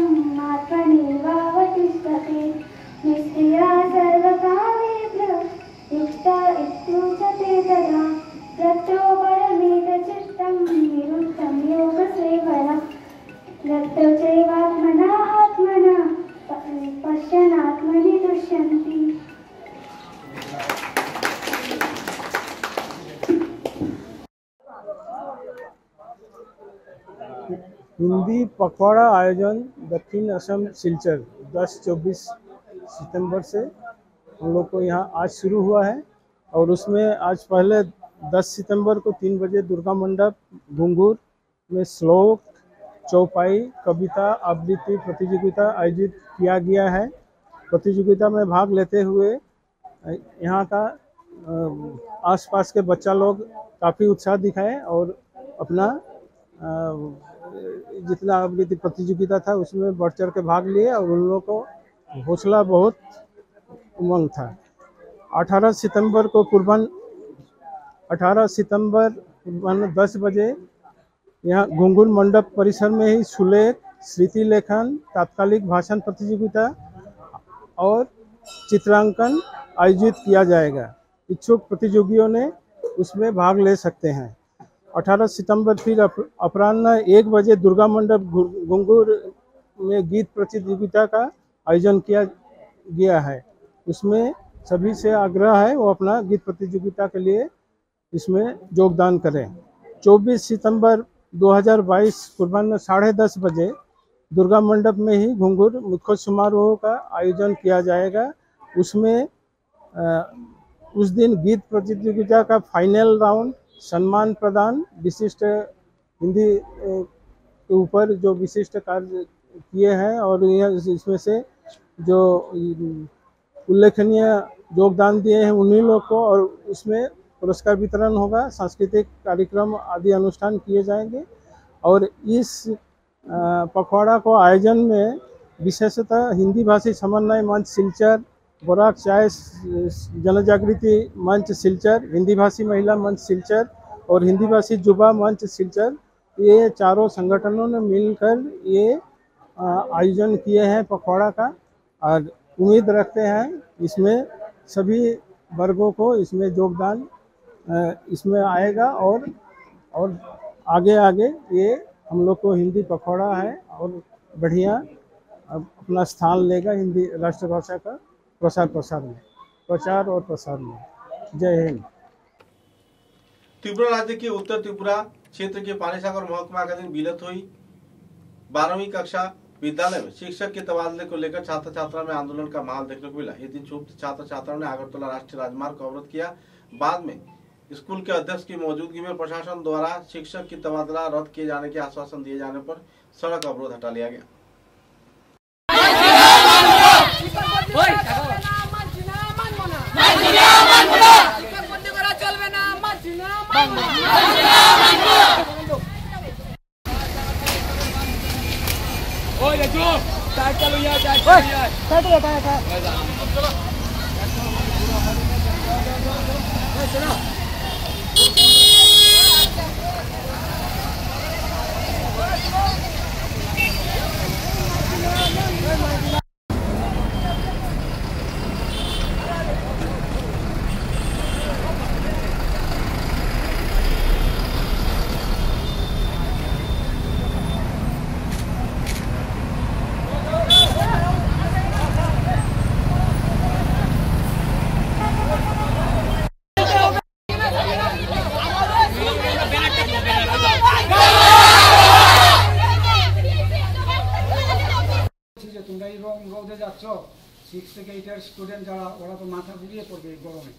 आत्मनि दुष्यन्ति। हिंदी पखवाड़ा आयोजन दक्षिण असम सिलचर 10-24 सितंबर से हम लोग को यहाँ आज शुरू हुआ है और उसमें आज पहले 10 सितंबर को 3 बजे दुर्गा मंडप घुंघूर में श्लोक, चौपाई, कविता आवृत्ति प्रतियोगिता आयोजित किया गया है। प्रतियोगिता में भाग लेते हुए यहाँ का आसपास के बच्चा लोग काफ़ी उत्साह दिखाए और अपना जितना आवृत्ति प्रतियोगिता था उसमें बढ़ चढ़ के भाग लिए और उन लोगों को हौसला बहुत उमंग था। 18 सितंबर 10 बजे यहाँ घुंघूर मंडप परिसर में ही सुलेख, स्मृति लेखन, तात्कालिक भाषण प्रतियोगिता और चित्रांकन आयोजित किया जाएगा। इच्छुक प्रतियोगियों ने उसमें भाग ले सकते हैं। 18 सितंबर फिर अपराह्न 1 बजे दुर्गा मंडप घुंघूर में गीत प्रतियोगिता का आयोजन किया गया है। उसमें सभी से आग्रह है वो अपना गीत प्रतियोगिता के लिए इसमें योगदान करें। 24 सितंबर 2022 पूर्वाह्न 10:30 बजे दुर्गा मंडप में ही घुंघूर मुख्य समारोह का आयोजन किया जाएगा। उसमें उस दिन गीत प्रतियोगिता का फाइनल राउंड, सम्मान प्रदान, विशिष्ट हिंदी के ऊपर जो विशिष्ट कार्य किए हैं और इसमें से जो उल्लेखनीय योगदान दिए हैं उन्हीं लोग को, और उसमें पुरस्कार वितरण होगा, सांस्कृतिक कार्यक्रम आदि अनुष्ठान किए जाएंगे। और इस पखवाड़ा को आयोजन में विशेषतः हिंदी भाषी समन्वय मंच सिलचर, बोराक चाय जनजागृति मंच सिलचर, हिंदी भाषी महिला मंच सिलचर और हिंदी भाषी युवा मंच सिलचर, ये चारों संगठनों ने मिलकर ये आयोजन किए हैं पखवाड़ा का। और उम्मीद रखते हैं इसमें सभी वर्गों को इसमें योगदान इसमें आएगा और आगे आगे ये हम लोग को हिंदी पखवाड़ा है और बढ़िया अपना स्थान लेगा हिंदी राष्ट्रभाषा का प्रचार और प्रसार में। जय हिंद। त्रिपुरा राज्य के उत्तर त्रिपुरा क्षेत्र के पानीसागर महकुमा का दिन विलत हुई 12वीं कक्षा विद्यालय में शिक्षक के तबादले को लेकर छात्र छात्रा में आंदोलन का माहौल देखने को मिला। इस दिन क्षुब्ध छात्र छात्राओं ने अगरतला राष्ट्रीय राजमार्ग को अवरोध किया। बाद में स्कूल के अध्यक्ष की मौजूदगी में प्रशासन द्वारा शिक्षक की तबादला रद्द किए जाने के आश्वासन दिए जाने पर सड़क अवरोध हटा लिया गया। सिक्स থেকে 8 স্টুডেন্ট যারা ওরা তো মাথা ঘুরিয়ে পড়বে গরমে।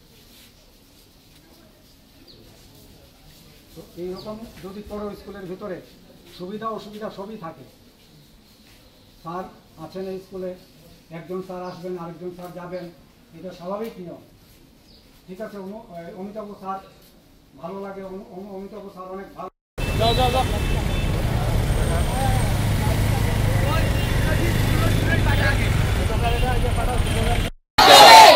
তো এইরকম যদি পড়ো স্কুলের ভিতরে সুবিধা অসুবিধা সবই থাকে। স্যার আছেন এই স্কুলে, একজন স্যার আসবেন আরেকজন স্যার যাবেন, এটা স্বাভাবিক নিয়ম। ঠিক আছে, অমিতাভ স্যার ভালো লাগে, অমিতাভ স্যার অনেক ভালো। যাও যাও যাও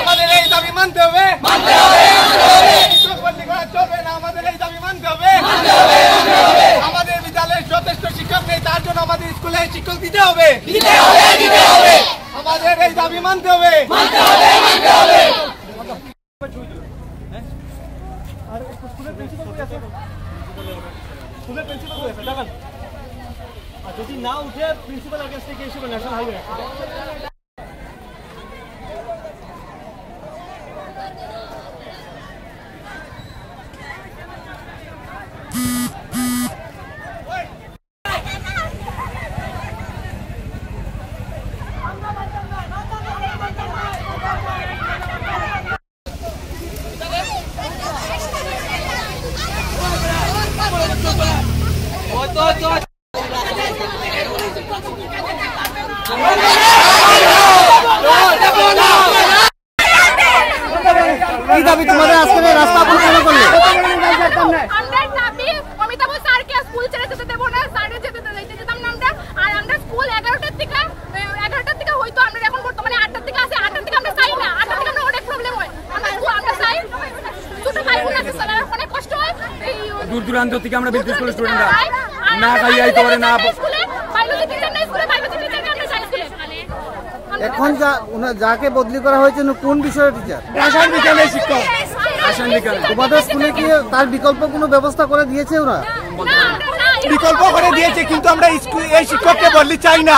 আমাদের এই দাবি মানতে হবে, মানতে হবে, মানতে হবে। শিক্ষক বদলি করা চলবে না, আমাদের এই দাবি মানতে হবে, মানতে হবে, মানতে হবে। আমাদের বিদ্যালয়ে যথেষ্ট শিক্ষক নেই, তার জন্য আমাদের স্কুলে শিক্ষক দিতে হবে, দিতে হবে, দিতে হবে। আমাদের এই দাবি মানতে হবে, মানতে হবে, মানতে হবে। আর স্কুলের প্রিন্সিপাল কই আছে? স্কুলের প্রিন্সিপাল কই আছে? দেখেন, আর যদি না উঠে প্রিন্সিপাল এগেইনস্টে কেস হবে ন্যাশনাল হাইওয়ে। দূরান্ত থেকে আমরা বিদ্যুৎ স্কুলের স্টুডেন্টরা না খাই আইতে পারে না। এখন যাকে বদলি করা হয়েছে কোন বিষয়ের টিচার? রাসায়নিক বিজ্ঞানের শিক্ষক। রাসায়নিক বিজ্ঞান। তোমাদের স্কুলে কি তার বিকল্প কোনো ব্যবস্থা করে দিয়েছে ওরা? বিকল্প করে দিয়েছে, কিন্তু আমরা এই শিক্ষককে বদলি চাই না।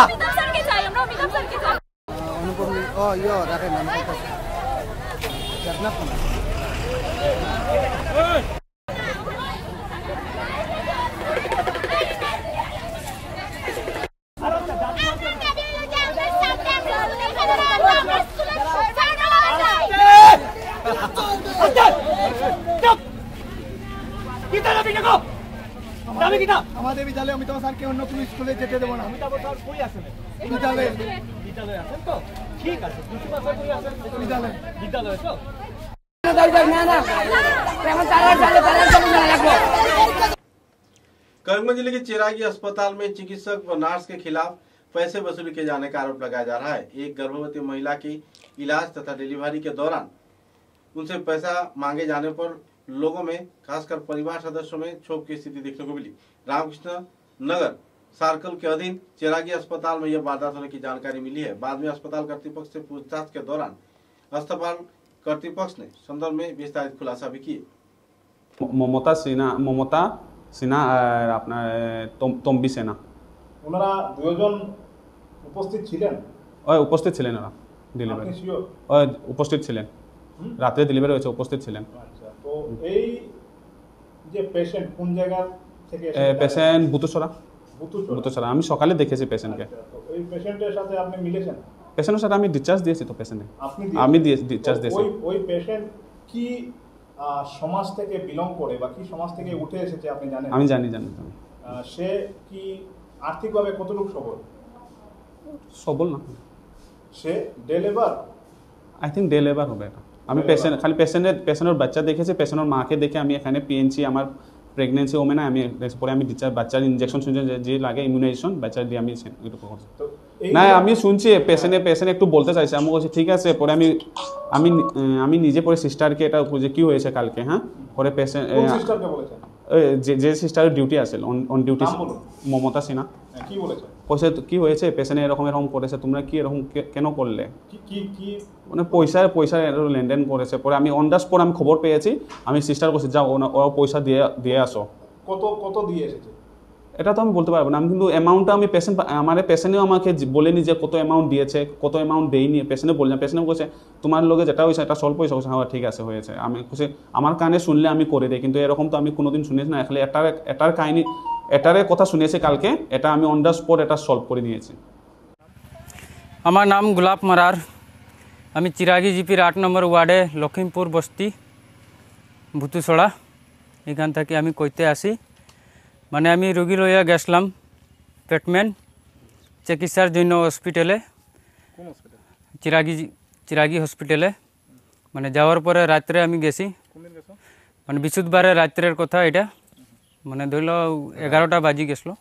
আমাদের বিদ্যালয়ে অমিতাভ স্যারকে অন্য কোনো স্কুলে যেতে দেবো না। অমিতাভ স্যার কই আছেন? বিদ্যালয়ে আছেন তো? ঠিক আছে, বিদ্যালয়ে তো करीमगंज जिले के चिरागी अस्पताल में चिकित्सक व नर्स के खिलाफ पैसे वसूली किए जाने का आरोप लगाया जा रहा है। एक गर्भवती महिला की इलाज तथा डिलीवरी के दौरान उनसे पैसा मांगे जाने पर लोगों में खासकर परिवार सदस्यों में क्षोभ की स्थिति देखने को मिली। रामकृष्ण नगर सर्कल के अधीन चिरागी अस्पताल में यह वारदात होने की जानकारी मिली है। बाद में अस्पताल कर्तृपक्ष से पूछताछ के दौरान अस्पताल कर्तृपक्ष ने संदर्भ में विस्तारित खुलासा भी किए। মমতা সিনহা আর আপনার তম্বি সেনা, ওনারা দুজন উপস্থিত ছিলেন? উপস্থিত ছিলেন ওরা ডেলিভারি, উপস্থিত ছিলেন, রাতে ডেলিভারি হয়েছে, উপস্থিত ছিলেন। তো এই যে পেশেন্ট কোন জায়গা থেকে? পেশেন্ট বুতুসরা। আমি সকালে দেখেছি পেশেন্টকে। ওই পেশেন্টের সাথে আপনি মিলেছেন? পেশেন্টের সাথে আমি ডিসচার্জ দিয়েছি তো পেশেন্টে, আমি ডিসচার্জ দিয়েছি। ওই পেশেন্ট কি সমাজ থেকে বিলং করে বা কি সমাজ থেকে উঠে এসেছে আপনি জানেন? আমি জানি। সে কি আর্থিকভাবে কতটুকু সবল না? সে day labour? I think day labour হবে এটা। আমি খালি পেশেন্টের বাচ্চা দেখেছি, পেশেন্টের মাকে দেখে আমি এখানে পিএনসি আমার প্রেগনেন্সি ওমেনা আমি পরে আমি বাচ্চার ইনজেকশন শুনছি যে লাগে ইমিউনাইজেশন বাচ্চা দিয়ে আমি না আমি শুনছি পেশেন্ট একটু বলতে চাইছে, আমি বলছি ঠিক আছে। পরে আমি নিজে পরে সিস্টারকে এটা যে কি হয়েছে কালকে, হ্যাঁ পরে পেশেন্ট যে সিস্টারের ডিউটি আছে অন ডিউটি মমতা সিনহা কি হয়েছে পেশেন্ট এরকম করেছে, তোমরা কি এরকম কেন করলে, মানে পয়সা লেনদেন করেছে। পরে আমি অন দ্য স্পট আমি খবর পেয়েছি, আমি সিস্টার বলছি যাও ওরা পয়সা দিয়ে আসো। কত দিয়ে এসেছে এটা তো আমি বলতে পারবো না, আমি কিন্তু অ্যামাউন্টটা আমি পেশেন্টও আমাকে বলেনি যে কত অ্যামাউন্ট দিয়েছে কত অ্যামাউন্ট দেয়নি। পেশেন্টে বললাম, পেশেন্ট বলছে তোমার লোকে যেটা হয়েছে এটা স্বল্প পয়সা হয়েছে। হ্যাঁ ঠিক আছে হয়েছে। আমি বলছি আমার কানে শুনলে আমি করে দিই, কিন্তু এরকম তো আমি কোনোদিন শুনেছি না। খালি এটার কাহিনী এটারে কথা শুনেছি কালকে, এটা আমি অন দ্য স্পট এটা সলভ করে দিয়েছি। আমার নাম গোলাপ মারার, আমি চিরাগি জিপির 8 নম্বর ওয়ার্ডে লক্ষ্মীমপুর বস্তি ভুতুছড়া এখান থেকে আমি কইতে আসি। মানে আমি রোগী লইয়া গেছিলাম ট্রিটমেন্ট চিকিৎসার জন্য হসপিটালে, চিরাগি হসপিটালে। মানে যাওয়ার পরে রাত্রে আমি গেছি, মানে বৃহস্পতিবারে রাত্রের কথা এটা, মানে ধরল 11টা বাজি গেছিলো।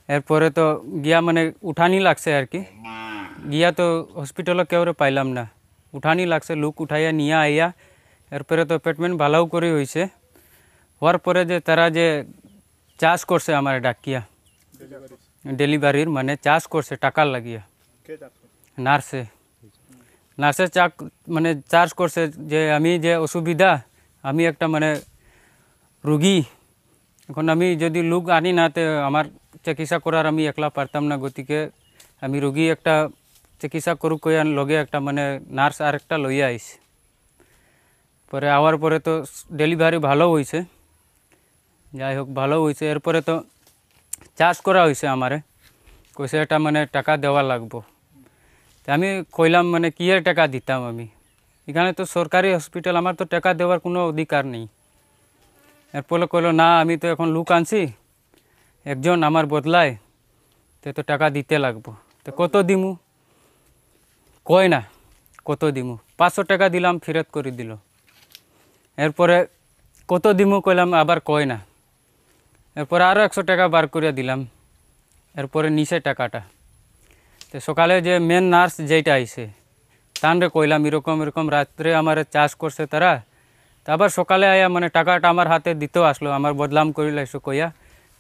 এরপরে তো গিয়া মানে উঠানি লাগছে আর কি, গিয়া তো হসপিটালে কেউ পাইলাম না, উঠানি লাগছে, লোক উঠাইয়া নিয়ে আইয়া। এরপরে তো ট্রিটমেন্ট ভালোও করে হয়েছে। হওয়ার পরে যে তারা যে চাষ করছে আমার ডাকিয়া ডেলিভারির, মানে চাষ করছে টাকার লাগিয়া, নার্সে মানে চাষ করছে যে আমি যে অসুবিধা, আমি একটা মানে রুগী, এখন আমি যদি লোক আনি না তো আমার চিকিৎসা করার আমি একলা পারতাম না। গতিকে আমি রুগী একটা চিকিৎসা করুক কইয়া লগে একটা মানে নার্স আর একটা লইয়া আইছে। পরে আওয়ার পরে তো ডেলিভারি ভালো হয়েছে, যাই হোক ভালো হয়েছে। এরপরে তো চাষ করা হয়েছে আমারে, কইছে এটা মানে টাকা দেওয়া লাগবো। তো আমি কইলাম মানে কি এর টাকা দিতাম আমি, এখানে তো সরকারি হসপিটাল, আমার তো টাকা দেওয়ার কোনো অধিকার নেই। এরপরে কইলো না আমি তো এখন লোক আনছি একজন আমার বদলায়, তো টাকা দিতে লাগবো। তো কত দিমু কয় না, কত দিমু 500 টাকা দিলাম, ফেরত করে দিল। এরপরে কত দিমু কইলাম, আবার কয় না। এরপরে আরও 100 টাকা বার করে দিলাম। এরপরে নিচে টাকাটা। তো সকালে যে মেন নার্স যেটা আইছে তানরে কইলাম এরকম রাত্রে আমার চাষ করছে তারা, তা আবার সকালে আয়া মানে টাকাটা আমার হাতে দিতেও আসলো, আমার বদলাম করিল এসো কইয়া,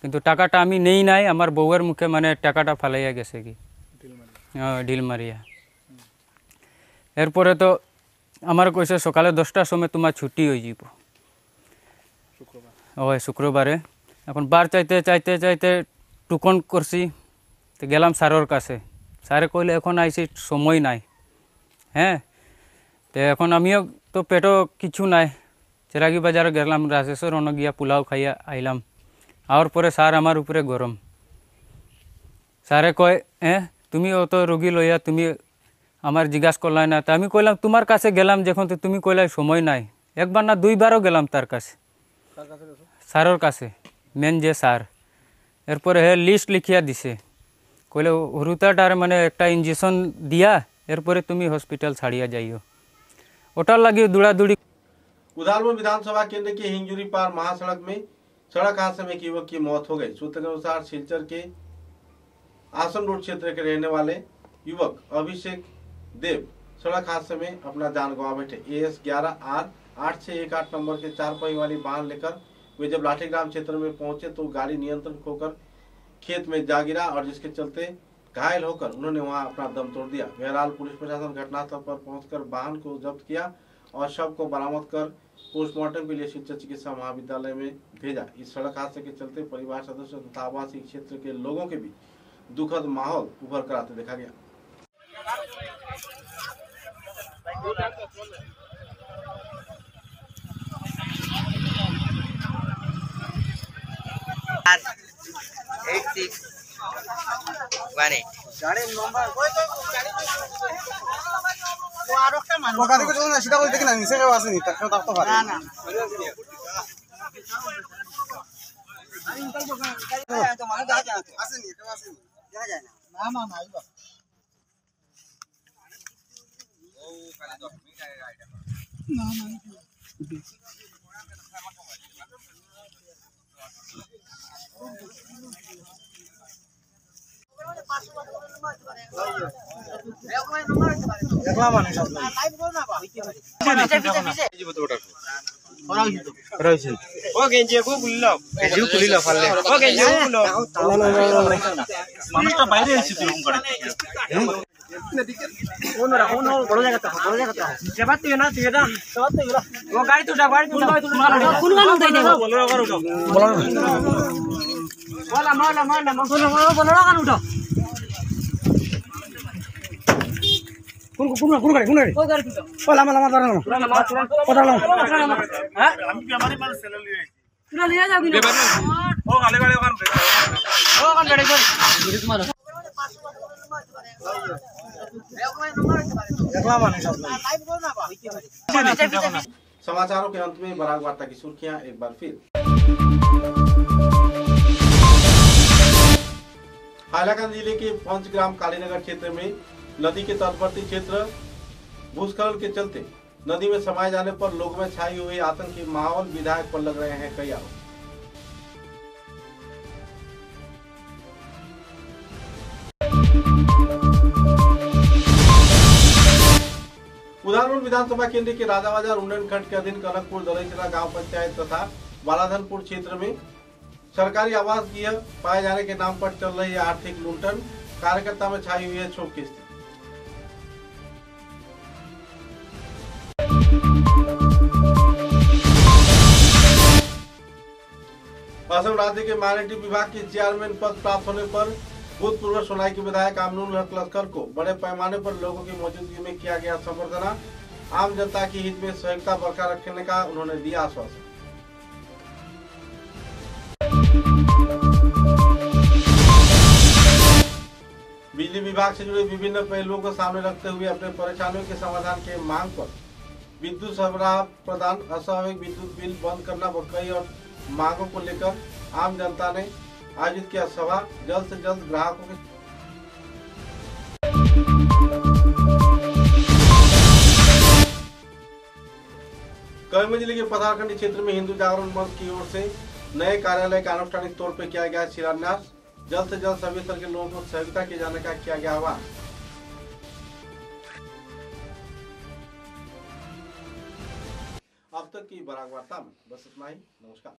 কিন্তু টাকাটা আমি নেই নাই, আমার বউয়ের মুখে মানে টাকাটা ফালাইয়া গেছে কি ঢিল মারিয়া। এরপরে তো আমার কইছে সকালে 10টার সময় তোমার ছুটি হয়ে যাব, ওই শুক্রবারে। এখন বার চাইতে চাইতে চাইতে টুকন করছি, তো গেলাম স্যারের কাছে। স্যারে কইলে এখন আইসি সময় নাই। হ্যাঁ, তো এখন আমিও তো পেটও কিছু নাই, চেরাগি বাজারে গেলাম, রাজেশ্বর অন্য গিয়া পোলাও খাইয়া আইলাম। আওয়ার পরে স্যার আমার উপরে গরম। স্যারে কয় তুমি অত রোগী লইয়া তুমি আমার জিজ্ঞাসা করলাই না। তা আমি কইলাম তোমার কাছে গেলাম যখন, তো তুমি কইলাই সময় নাই। একবার না দুইবারও গেলাম তার কাছে, স্যারের কাছে, মেন যে স্যার। এরপরে হে লিস্ট লিখিয়া দিছে, কইলে হরুতাটার মানে একটা ইঞ্জেকশন দিয়া এরপরে তুমি হসপিটাল ছাড়িया जाइयो। ওটার লাগিয়ে দৌড়াদৌড়ি। उदालपुर विधानसभा केंद्र के हिंजूरी पार महासड़क में सड़क हादसे में एक युवक की मौत हो गई। सूत्र के अनुसार सिलचर के आसन रोड क्षेत्र के रहने वाले युवक अभिषेक देव सड़क हादसे में अपना जान गंवा बैठे। AS 11R 8618 नंबर के 4 पहिए वाली वाहन लेकर वे जब लाठीग्राम क्षेत्र में पहुंचे तो गाड़ी नियंत्रण खोकर खेत में जा गिरा और जिसके चलते घायल होकर उन्होंने वहां अपना दम तोड़ दिया। बहरहाल पुलिस प्रशासन घटनास्थल पर पहुंचकर वाहन को जब्त किया और शव को बरामद कर पोस्टमार्टम के लिए शिक्षक चिकित्सा महाविद्यालय में भेजा। इस सड़क हादसे के चलते परिवार सदस्यों तथा आवासीय क्षेत्र के लोगों के बीच दुखद माहौल उभर कर आते देखा गया। समाचारों के अंत में बराक वार्ता की सुर्खियां एक बार फिर। हाइलाकांदी जिले के पंचग्राम कालीनगर क्षेत्र में नदी के तटवर्ती क्षेत्र भूस्खलन के चलते नदी में समाये जाने पर लोगों में छाई हुई आतंक के माहौल। विधायक पर लग रहे हैं कई आरोप। उदालपुर विधानसभा केंद्र के राजाबाजार उन्नयन खंड के अधीन कनकपुर दलईसरा गांव पंचायत तथा बालाधनपुर क्षेत्र में सरकारी आवास गृह पाए जाने के नाम पर चल रही आर्थिक लूटन। कार्यकर्ता में छाई हुई है क्षोभ की स्थिति। असम राज्य के माइनॉरिटी विभाग के चेयरमैन पद प्राप्त होने पर भूतपूर्व सोनाई के विधायक आमनुल हक लस्कर को बड़े पैमाने पर लोगों की मौजूदगी में किया गया संबर्धना। आम जनता के हित में सहयोगिता बरकरार रखने का उन्होंने दिया आश्वासन। बिजली विभाग से जुड़े विभिन्न पहलुओं को सामने रखते हुए अपने परेशानियों के समाधान के मांग पर विद्युत सरबराह प्रदान, अस्वाभाविक विद्युत बिल बंद करना व कई और मांगों को लेकर आम जनता ने आयोजित किया सभा। जल्द से जल्द ग्राहकों के करीमगंज जिले के पथारखंडी क्षेत्र में हिंदू जागरण मंच की ओर से नए कार्यालय का आनुष्ठानिक तौर पर किया गया शिलान्यास। जल्द से जल्द सभी स्तर के लोगों को सहयोगिता किए जाने का किया गया आह्वान। अब अब तक की बराक वार्ता में बस इतना ही। नमस्कार।